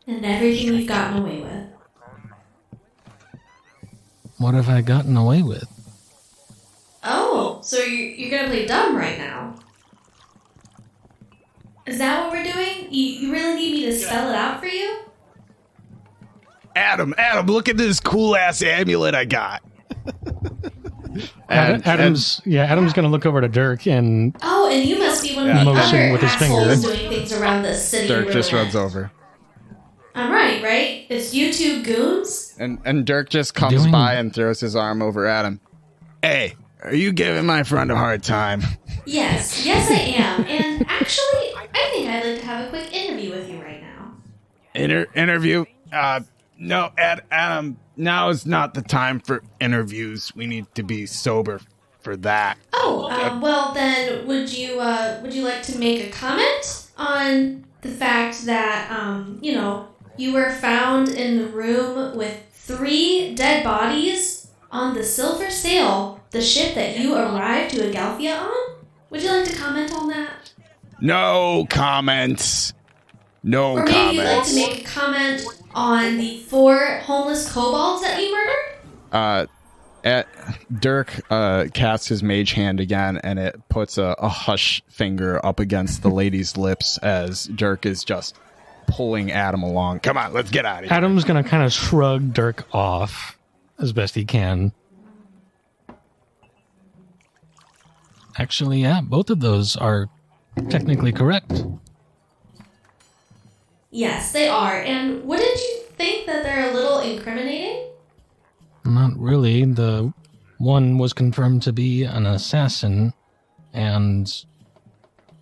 And everything you've gotten away with. What have I gotten away with? Oh, so you're gonna play dumb right now? Is that what we're doing? You really need me to spell it out for you? Adam, look at this cool ass amulet I got. Adam's going to look over to Dirk and Oh, and you must be one of the motion other with his assholes finger. doing things around this city. Dirk we're just in. runs over. I'm right? It's you two goons? And Dirk just comes by and throws his arm over Adam. Hey, are you giving my friend a hard time? Yes I am. And actually, I think I'd like to have a quick interview with you right now. Interview? No, Adam, now is not the time for interviews. We need to be sober for that. Oh, well then, would you like to make a comment on the fact that, you were found in the room with 3 dead bodies on the Silver Sail, the ship that you arrived to Adelphia on? Would you like to comment on that? No comments. No Or maybe comments. you'd like to make a comment on the 4 homeless kobolds that you murdered? Dirk casts his mage hand again, and it puts a hush finger up against the lady's lips as Dirk is just pulling Adam along. Come on, let's get out of here. Adam's going to kind of shrug Dirk off as best he can. Actually, yeah, both of those are technically correct. Yes, they are. And wouldn't you think that they're a little incriminating? Not really. The one was confirmed to be an assassin, and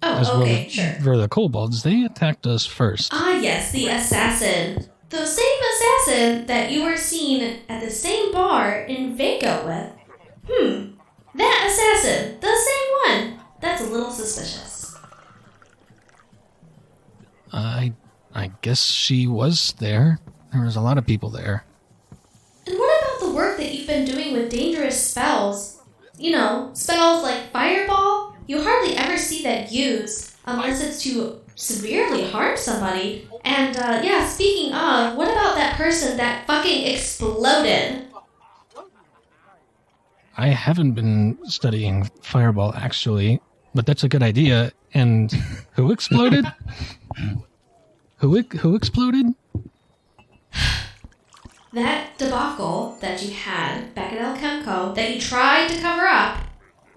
Sure. for the kobolds, they attacked us first. Ah, yes, the assassin. The same assassin that you were seen at the same bar in Vaco with. That assassin, the same one. That's a little suspicious. I guess she was there. There was a lot of people there. And what about the work that you've been doing with dangerous spells? You know, spells like Fireball? You hardly ever see that used, unless it's to severely harm somebody. And, speaking of, what about that person that fucking exploded? I haven't been studying Fireball, actually, but that's a good idea. And who exploded? Who exploded? That debacle that you had back at El Chemco that you tried to cover up,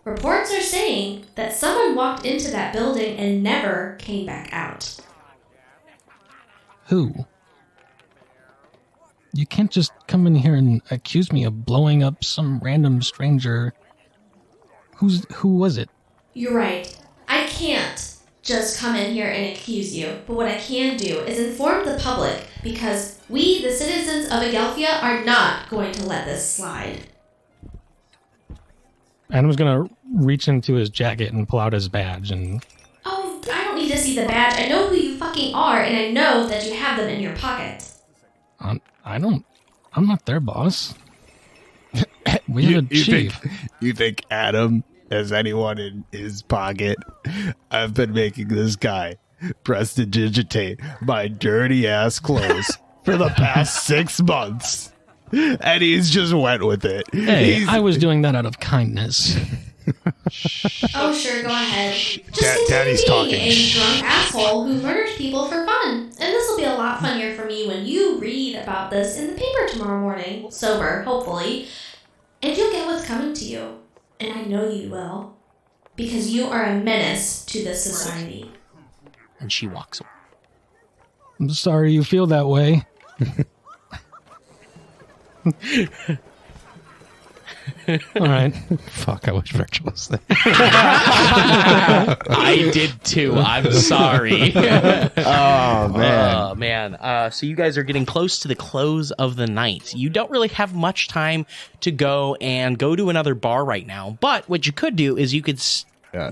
reports are saying that someone walked into that building and never came back out. Who? You can't just come in here and accuse me of blowing up some random stranger. Who was it? You're right. I can't just come in here and accuse you, but what I can do is inform the public, because we, the citizens of Adelphia, are not going to let this slide. Adam's gonna reach into his jacket and pull out his badge and... Oh, I don't need to see the badge. I know who you fucking are, and I know that you have them in your pocket. I'm not their boss. We have a chief. You think Adam as anyone in his pocket. I've been making this guy prestidigitate my dirty ass clothes for the past 6 months. And he's just went with it. Hey, I was doing that out of kindness. Oh, sure, go ahead. Daddy's being talking. a drunk asshole who murders people for fun. And this will be a lot funnier for me when you read about this in the paper tomorrow morning. Sober, hopefully. And you'll get what's coming to you. And I know you will. Because you are a menace to this society. And she walks away. I'm sorry you feel that way. All right. Fuck, I wish Virgil was there. I did too. I'm sorry. Oh, man. Oh, man. So you guys are getting close to the close of the night. You don't really have much time to go to another bar right now. But what you could do is you could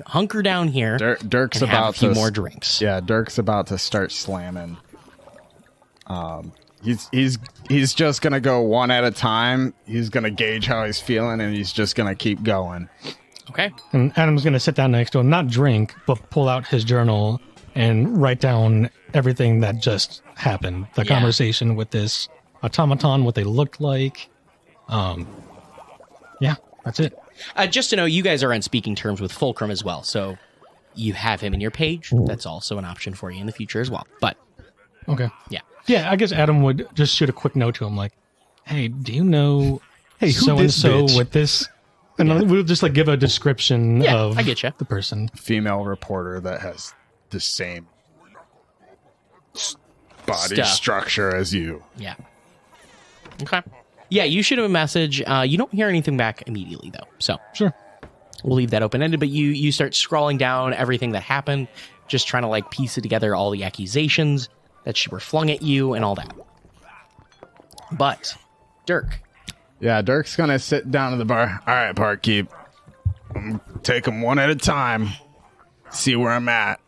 hunker down here Dirk's and about have a few to more drinks. Yeah, Dirk's about to start slamming. He's just gonna go one at a time. He's gonna gauge how he's feeling, and he's just gonna keep going. Okay. And Adam's going to sit down next to him, not drink, but pull out his journal and write down everything that just happened. The conversation with this automaton, what they looked like. Yeah, that's it. Just to know, you guys are on speaking terms with Fulcrum as well, so you have him in your page. That's also an option for you in the future as well. But Okay. yeah. Yeah, I guess Adam would just shoot a quick note to him like, hey, do you know Hey, who this so-and-so bitch? with this? And we'll just like give a description of I get you. the person. Female reporter that has the same body Stuff. structure as you. Yeah. Okay. Yeah, you shoot him a message. You don't hear anything back immediately, though. So Sure. we'll leave that open-ended. But you start scrolling down everything that happened, just trying to like piece it together, all the accusations that were flung at you and all that. But Dirk. Yeah, Dirk's gonna sit down at the bar. All right, barkeep. Take them one at a time. See where I'm at.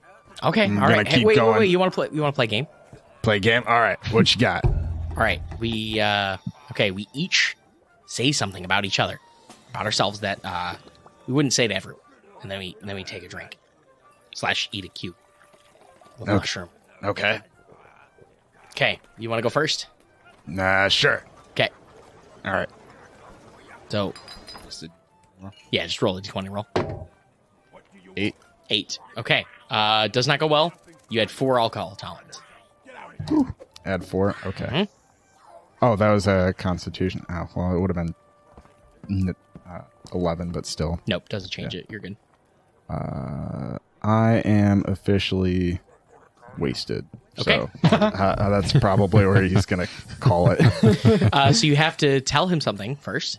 Okay. I'm All gonna right. Hey, keep wait. going. You want to play a game? Play game? All right, what you got? All right. We each say something about each other, about ourselves that we wouldn't say to everyone, and then we take a drink / eat a cube with a mushroom. Okay. Okay. You want to go first? Nah, sure. Okay. All right. So yeah, just roll a d20 roll. 8. Okay. Does not go well. You had 4 alcohol tolerance. Add 4. Okay. Mhm. Oh, that was a Constitution. Oh, well, it would have been 11, but still. Nope, doesn't change it. You're good. I am officially wasted. Okay. So that's probably where he's gonna call it. So you have to tell him something first.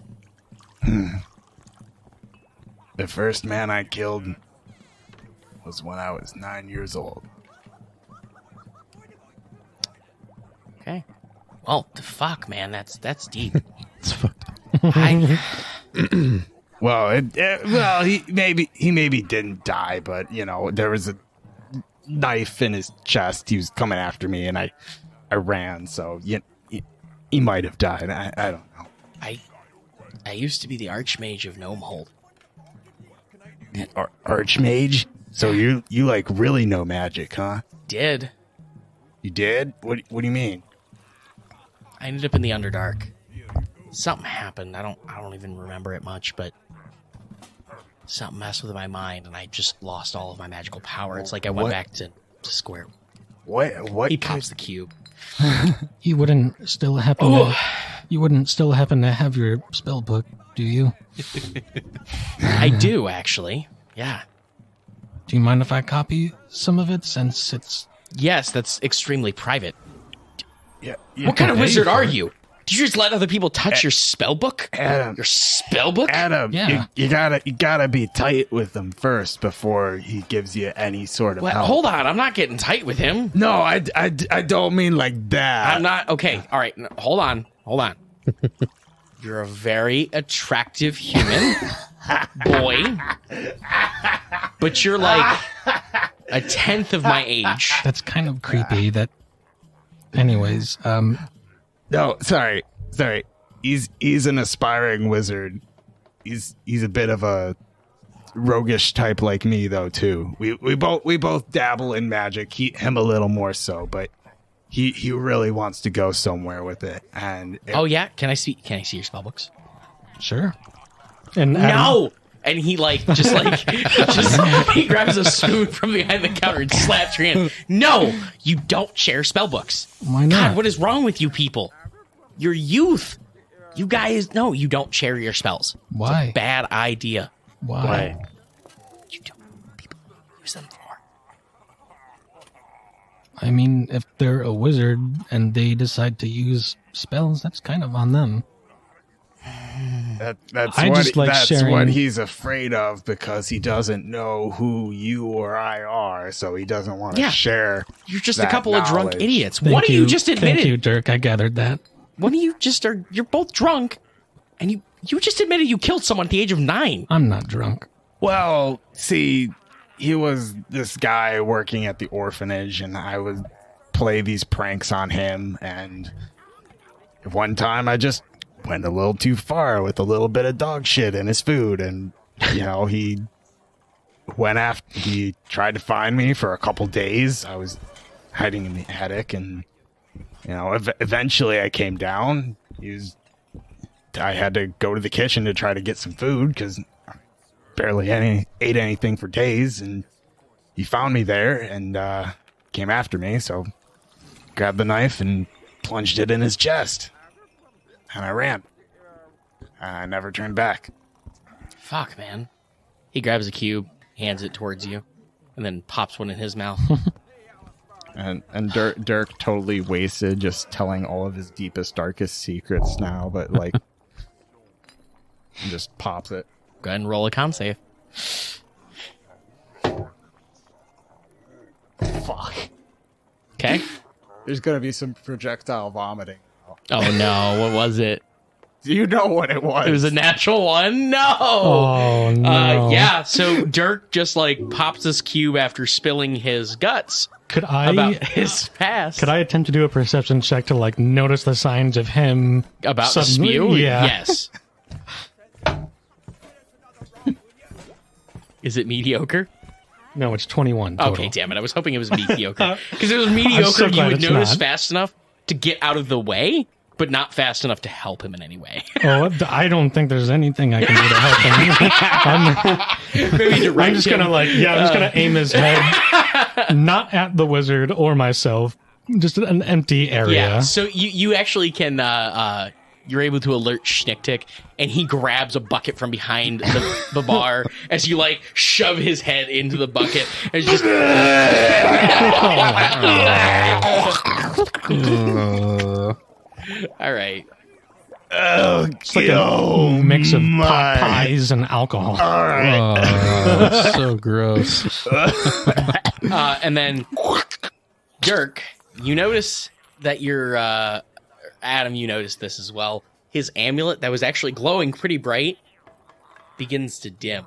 The first man I killed was when I was 9 years old. Okay. Well, fuck, man, that's deep. It's fucked up. Well, he maybe didn't die, but there was a knife in his chest. He was coming after me, and I ran. So he might have died. I don't know. I used to be the Archmage of Gnomehold. Archmage? So you like really know magic, huh? Did. You did? What do you mean? I ended up in the Underdark. Something happened. I don't even remember it much, but something messed with my mind, and I just lost all of my magical power. It's like I went back to square. What? He pops the cube. You wouldn't still happen to have your spell book, do you? I do, actually. Yeah. Do you mind if I copy some of it since it's... Yes, that's extremely private. Yeah. What kind of wizard are you? Did you just let other people touch your spell book? Adam. Your spell book? Adam, Yeah. you gotta be tight with him first before he gives you any sort of Well, help. hold on, I'm not getting tight with him. No, I don't mean like that. I'm not. Okay, all right. No, hold on. You're a very attractive human boy, but you're like a tenth of my age. That's kind of creepy that... Anyways, No, sorry. He's an aspiring wizard. He's a bit of a roguish type like me though too. We both dabble in magic. Him a little more so, but he really wants to go somewhere with it. And Oh yeah, can I see your spellbooks? Sure. And No. And he he grabs a spoon from behind the counter and slaps your hand. No, you don't share spellbooks. Why not? God, what is wrong with you people? Your youth. You guys, no, you don't share your spells. Why? It's a bad idea. Why? You don't. People use them for. I mean, if they're a wizard and they decide to use spells, that's kind of on them. That's I what just like that's sharing- what he's afraid of because he doesn't know who you or I are, so he doesn't want to Yeah. share. You're just a that couple of drunk knowledge. idiots. Thank What do you just admitted? Thank you, Dirk. I gathered that. What do you just are? You're both drunk, and you just admitted you killed someone at the age of 9. I'm not drunk. Well, see, he was this guy working at the orphanage, and I would play these pranks on him. And one time, I just went a little too far with a little bit of dog shit in his food, and he tried to find me for a couple days. I was hiding in the attic, and eventually I came down. I had to go to the kitchen to try to get some food because I barely ate anything for days, and he found me there and came after me. So grabbed the knife and plunged it in his chest, and I ran. And I never turned back. Fuck, man. He grabs a cube, hands it towards you, and then pops one in his mouth. And Dirk totally wasted, just telling all of his deepest, darkest secrets now, but he just pops it. Go ahead and roll a con save. Fuck. Okay. There's gonna be some projectile vomiting. Oh no, what was it? You know what it was. It was a natural one? No! Oh, no. Yeah, so Dirk just pops this cube after spilling his guts Could I about his past. Could I attempt to do a perception check to notice the signs of him About the suddenly- spew? Yeah. Yes. Is it mediocre? No, it's 21 total. Okay, damn it. I was hoping it was mediocre. Because if it was mediocre, so you glad would it's notice not. fast enough to get out of the way, but not fast enough to help him in any way. Oh, I don't think there's anything I can do to help him. Maybe direct I'm just him. gonna I'm just gonna aim his head, not at the wizard or myself, just an empty area. Yeah, so you actually can, you're able to alert Schnicktick, and he grabs a bucket from behind the bar as you, shove his head into the bucket, and just... All right. It's like a mix of pot pies and alcohol. Oh, so gross. And then, Dirk, you notice that Adam, you noticed this as well. His amulet that was actually glowing pretty bright begins to dim.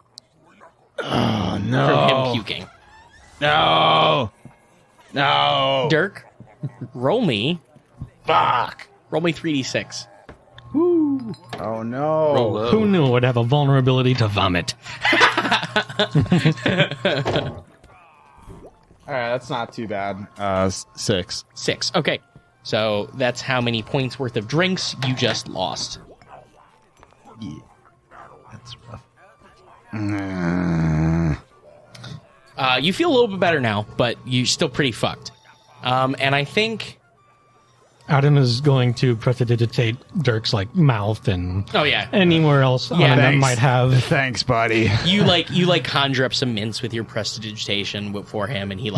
Oh, no. From him puking. No. No. Dirk, roll me Fuck. 3d6. Oh, no. Roll low. Who knew it would have a vulnerability to vomit? All right, that's not too bad. 6. 6. Okay. So that's how many points worth of drinks you just lost. Yeah. That's rough. You feel a little bit better now, but you're still pretty fucked. And I think... Adam is going to prestidigitate Dirk's mouth and Oh, yeah. anywhere else on Yeah, him that thanks. might have. Thanks, buddy. You conjure up some mints with your prestidigitation for him, and he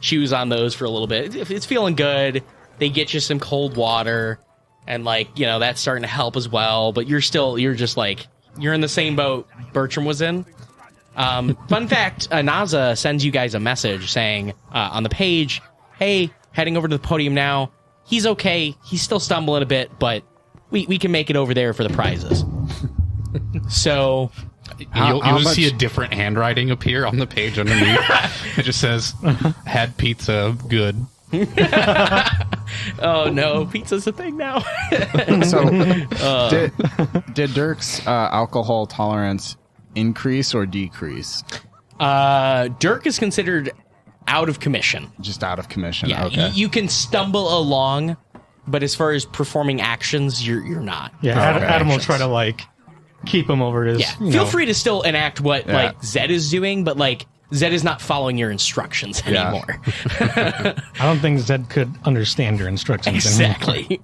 chews on those for a little bit. It's feeling good. They get you some cold water, and that's starting to help as well. But you're just you're in the same boat Bertram was in. Fun fact: Naza sends you guys a message saying on the page, "Hey, heading over to the podium now. He's okay. He's still stumbling a bit, but we can make it over there for the prizes." So. You'll how just see a much- different handwriting appear on the page underneath. It just says, "Had pizza, good." Oh no, pizza's a thing now. So, did Dirk's alcohol tolerance increase or decrease? Dirk is considered out of commission. Just out of commission. Yeah, Okay. you can stumble along, but as far as performing actions, you're not. Yeah, Adam will try to like keep him over his. Yeah, feel free to still enact what like Zed is doing, but like Zed is not following your instructions anymore. I don't think Zed could understand your instructions Exactly.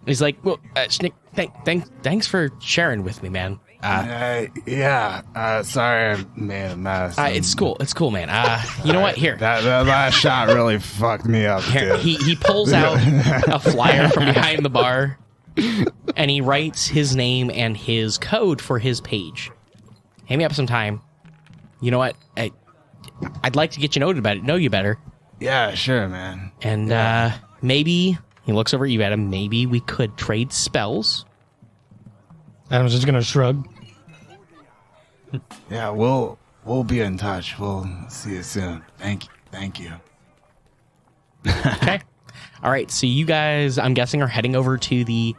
He's like, well, Snick, thanks for sharing with me, man. Sorry I made a mess. It's cool, man. You know what? Here. That last shot really fucked me up, Here, dude. he pulls out a flyer from behind the bar, and he writes his name and his code for his page. Hang me up some time. You know what? I'd like to get you know you better. Yeah, sure, man. And maybe, he looks over at you, Adam, maybe we could trade spells. Adam's just gonna shrug. Yeah, we'll be in touch. We'll see you soon. Thank you. Okay. All right, so you guys, I'm guessing, are heading over to the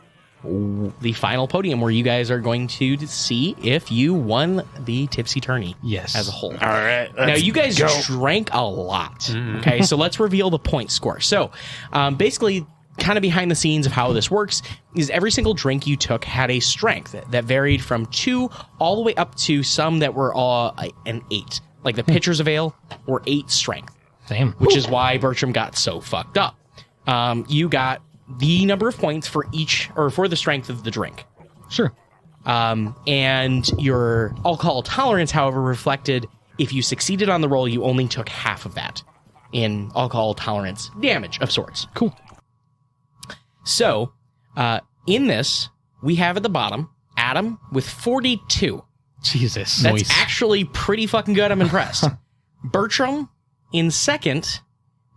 final podium where you guys are going to see if you won the Tipsy Tourney. Yes. As a whole. All right. Now, you guys drank a lot. Okay, so let's reveal the point score. So, basically, kind of behind the scenes of how this works is every single drink you took had a strength that varied from 2 all the way up to some that were an 8. Like the pitchers of ale were 8 strength. Damn. Which is why Bertram got so fucked up. You got the number of points for each, or for the strength of the drink. Sure. And your alcohol tolerance, however, reflected if you succeeded on the roll, you only took half of that in alcohol tolerance damage of sorts. Cool. So, in this, we have at the bottom Adam with 42. Jesus. That's actually pretty fucking good. I'm impressed. Bertram in second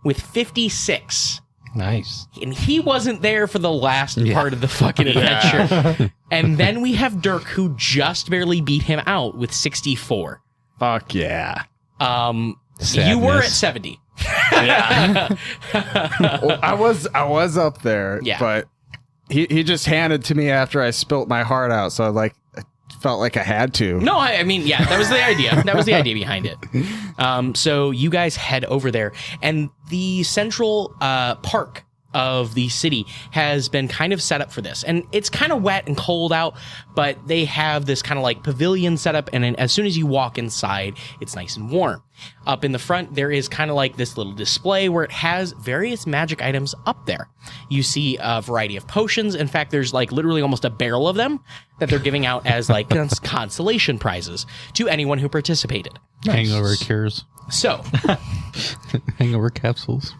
with 56. Nice. And he wasn't there for the last part of the fucking adventure. And then we have Dirk, who just barely beat him out with 64. Fuck yeah. You were at 70. Well, I was up there, but he just handed to me after I spilt my heart out, so I felt like I had to. No, I mean, yeah, that was the idea. That was the idea behind it. So you guys head over there, and the central park of the city has been kind of set up for this. And it's kind of wet and cold out, but they have this kind of like pavilion set up, and as soon as you walk inside, it's nice and warm. Up in the front, there is kind of like this little display where it has various magic items up there. You see a variety of potions. In fact, there's like literally almost a barrel of them that they're giving out as like consolation prizes to anyone who participated. Nice. Hangover cures. So, hangover capsules.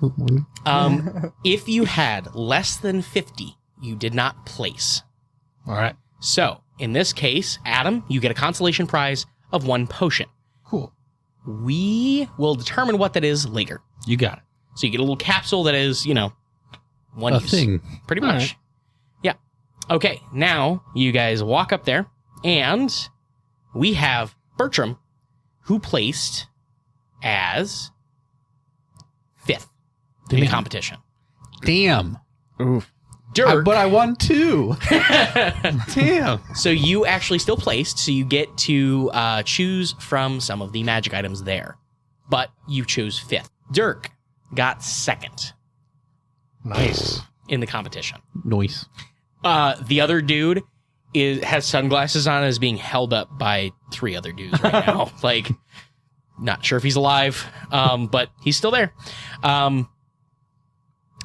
if you had less than 50, you did not place. All right. So, in this case, Adam, you get a consolation prize of 1 potion. Cool. We will determine what that is later. You got it. So you get a little capsule that is, 1 use. Thing. Pretty much. Right. Yeah. Okay, now you guys walk up there, and we have Bertram, who placed as 5th in the competition. Damn. Oof. Dirk. But I won 2. Damn. So you actually still placed, so you get to choose from some of the magic items there. But you choose 5th. Dirk got 2nd. Nice. In the competition. Noise. The other dude has sunglasses on and is being held up by 3 other dudes right now. Like, not sure if he's alive, but he's still there.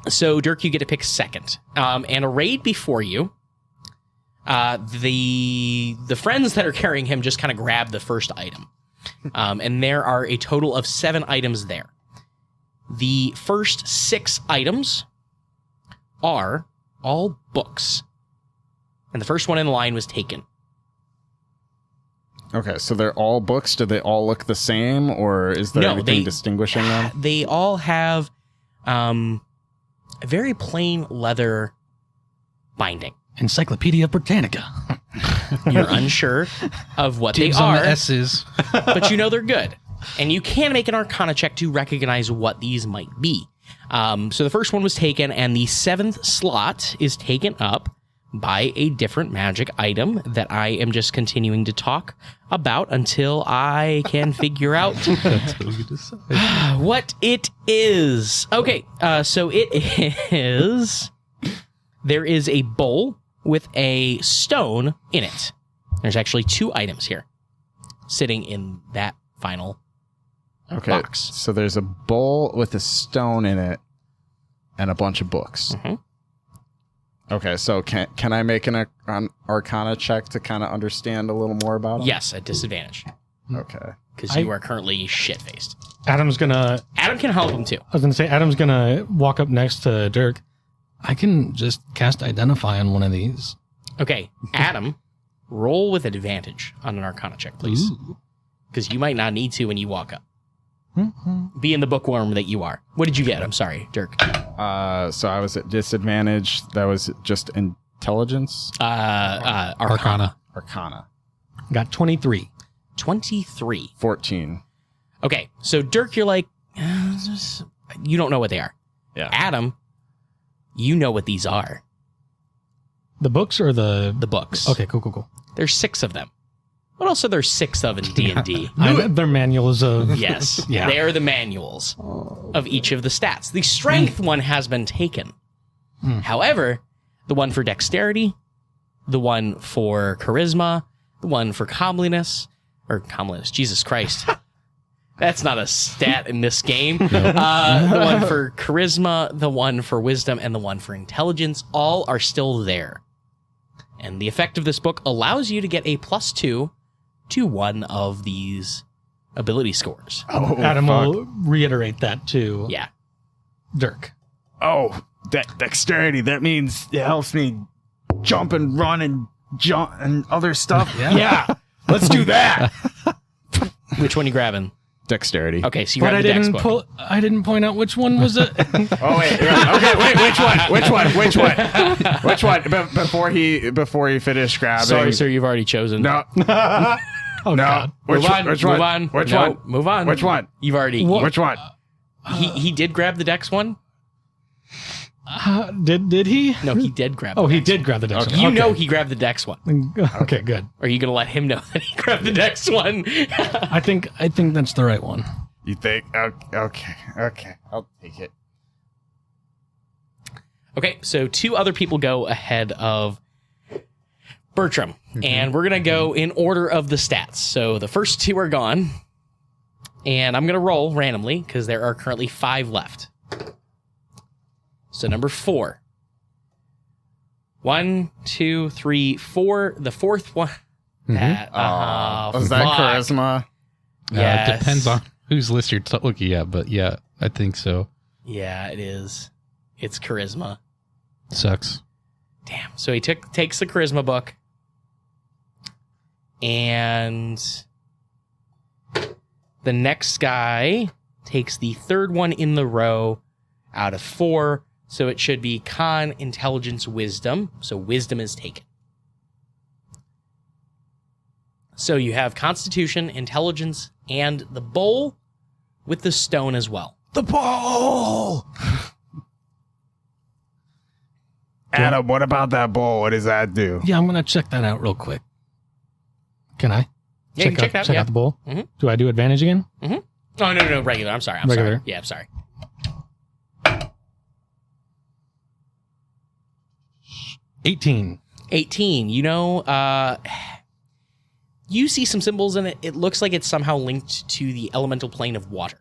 So, Dirk, you get to pick 2nd. And arrayed before you, the friends that are carrying him just kind of grab the first item. And there are a total of 7 items there. The first 6 items are all books. And the first one in the line was taken. Okay, so they're all books. Do they all look the same, or is there anything distinguishing them? They all have a very plain leather binding. Encyclopedia Britannica. You're unsure of what Dibs they on are, the S's. but you know they're good. And you can make an Arcana check to recognize what these might be. So the first one was taken, and the 7th slot is taken up buy a different magic item that I am just continuing to talk about until I can figure out what it is. Okay, so it is... There is a bowl with a stone in it. There's actually 2 items here sitting in that final box. So there's a bowl with a stone in it and a bunch of books. Mm-hmm. Okay, so can I make an Arcana check to kind of understand a little more about it? Yes, at disadvantage. Okay. Because you are currently shit-faced. Adam can help him too. I was gonna say Adam's gonna walk up next to Dirk. I can just cast Identify on one of these. Okay, Adam, roll with advantage on an Arcana check, please. Because you might not need to when you walk up. Being the bookworm that you are. What did you get? I'm sorry, Dirk. So I was at disadvantage. That was just intelligence? Arcana. Arcana. Got 23. 23. 14. Okay, so Dirk, you're like, you don't know what they are. Yeah. Adam, you know what these are. The books or the books. Okay, cool. There's 6 of them. What else are there 6 of in D&D? They're manuals of... Yes, Yeah. they are the manuals of each of the stats. The strength one has been taken. However, the one for dexterity, the one for charisma, the one for comeliness, Jesus Christ. That's not a stat in this game. The one for charisma, the one for wisdom, and the one for intelligence, all are still there. And the effect of this book allows you to get a +2 to one of these ability scores. Oh, Adam will reiterate that to Yeah. Dirk. Oh, that dexterity. That means it helps me jump and run and jump and other stuff. Yeah. Let's do that. Which one are you grabbing? Dexterity. Okay, so you But grab the dex book. I didn't point out which one was it. Oh wait. Okay. Wait. Which one? Which one? Before he finished grabbing. Sorry, sir, you've already chosen. No. Oh, No. God. Which Move on. Which move one? on. Which No, one? Move on. Which one? You've already... Which one? He did grab the dex one? Did he? No, he did grab the Oh, he dex did grab the dex. one. You Okay. know he grabbed the dex one. Okay, good. Or are you going to let him know that he grabbed the dex one? I think that's the right one. You think? Okay. I'll take it. Okay, so 2 other people go ahead of Bertram. And we're going to go in order of the stats. So the first 2 are gone. And I'm going to roll randomly because there are currently 5 left. So number 4. 1, 2, 3, 4. The 4th one. Was that fuck. charisma? Yes. It depends on whose list you're looking at, but yeah, I think so. Yeah, it is. It's charisma. Sucks. Damn. So he takes the charisma book. And the next guy takes the 3rd one in the row out of 4. So it should be con, intelligence, wisdom. So wisdom is taken. So you have constitution, intelligence, and the bowl with the stone as well. The bowl. Adam, what about that bowl? What does that do? Yeah, I'm gonna check that out real quick. Can I? Yeah, you can check that out, yeah. out the bowl. Mhm. Do I do advantage again? Oh, no, regular. I'm sorry. Regular. Sorry. Yeah, I'm sorry. 18. 18. You know, you see some symbols in it. It looks like it's somehow linked to the elemental plane of water.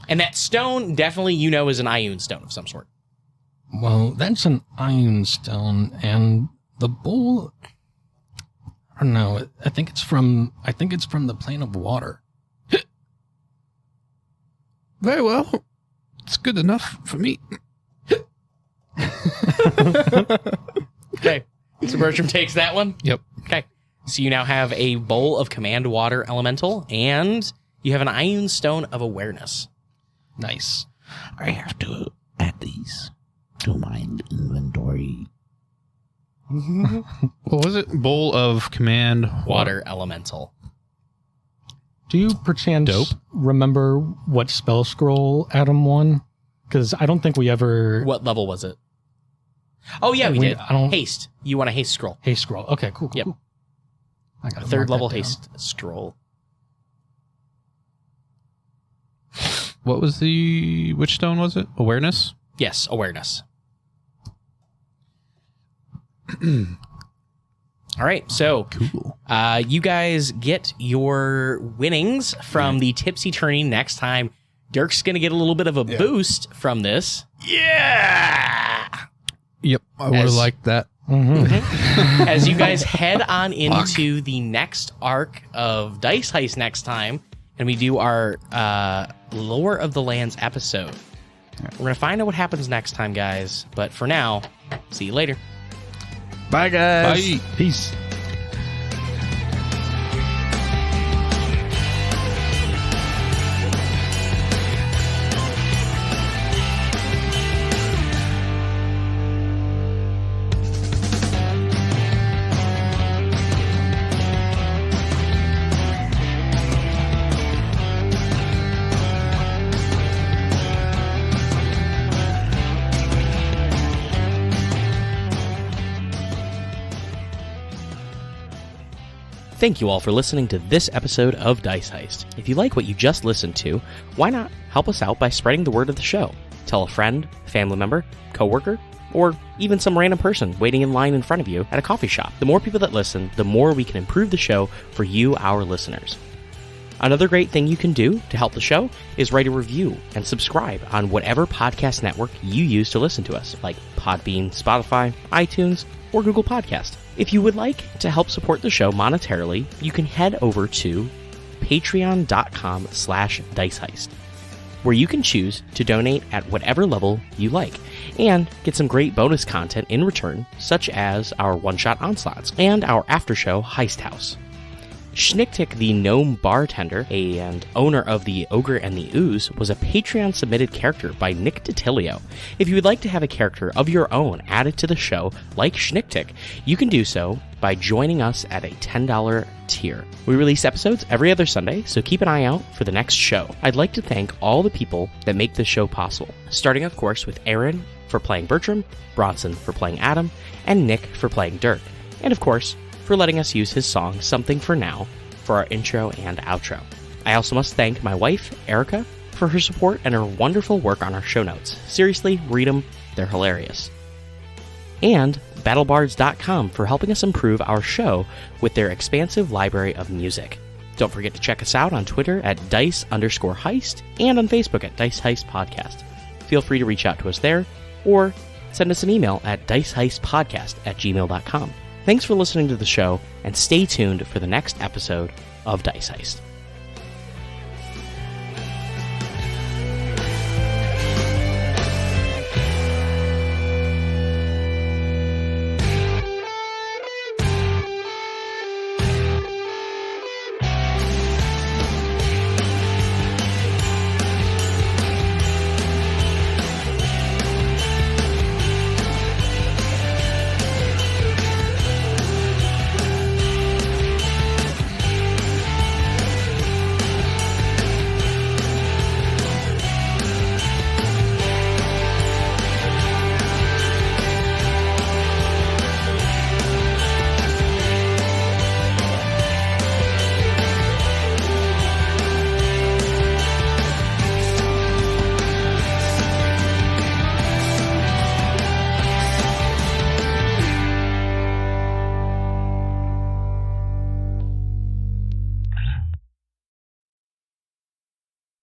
And that stone, definitely, you know, is an Ioun stone of some sort. Well, that's an Ioun stone, and the bowl. I don't know. I think it's from the plane of water. Very well. It's good enough for me. Okay. So Bertram takes that one? Yep. Okay. So you now have a bowl of command water elemental, and you have an Ioun stone of awareness. Nice. I have to add these to my inventory. What was it? Bowl of command Water elemental. Do you perchance remember what spell scroll Adam won? Because I don't think we ever... What level was it? Oh, yeah, we did. I don't... Haste. You want a haste scroll. Haste scroll. Okay, cool. Yep. Cool. I got Third level haste scroll. What was which stone was it? Awareness? Yes, awareness. All right, so Cool. You guys get your winnings from the Tipsy Tourney next time. Dirk's going to get a little bit of a boost from this. Yeah. Yep, I would have liked that. As you guys head on into the next arc of Dice Heist next time, and we do our Lore of the Lands episode. We're going to find out what happens next time, guys. But for now, see you later. Bye, guys. Bye. Peace. Thank you all for listening to this episode of Dice Heist. If you like what you just listened to, why not help us out by spreading the word of the show? Tell a friend, family member, coworker, or even some random person waiting in line in front of you at a coffee shop. The more people that listen, the more we can improve the show for you, our listeners. Another great thing you can do to help the show is write a review and subscribe on whatever podcast network you use to listen to us, like Podbean, Spotify, iTunes, or Google Podcast. If you would like to help support the show monetarily, you can head over to patreon.com/diceheist, where you can choose to donate at whatever level you like, and get some great bonus content in return, such as our one-shot onslaughts and our after-show Heist House. Schnicktick, the gnome bartender and owner of the Ogre and the Ooze, was a Patreon-submitted character by Nick DiTilio. If you would like to have a character of your own added to the show, like Schnicktick, you can do so by joining us at a $10 tier. We release episodes every other Sunday, so keep an eye out for the next show. I'd like to thank all the people that make this show possible, starting, of course, with Aaron for playing Bertram, Bronson for playing Adam, and Nick for playing Dirk, and, of course, for letting us use his song, Something for Now, for our intro and outro. I also must thank my wife, Erica, for her support and her wonderful work on our show notes. Seriously, read them, they're hilarious. And BattleBards.com for helping us improve our show with their expansive library of music. Don't forget to check us out on Twitter at Dice_Heist and on Facebook at Dice Heist Podcast. Feel free to reach out to us there, or send us an email at diceheistpodcast@gmail.com. Thanks for listening to the show, and stay tuned for the next episode of Dice Heist.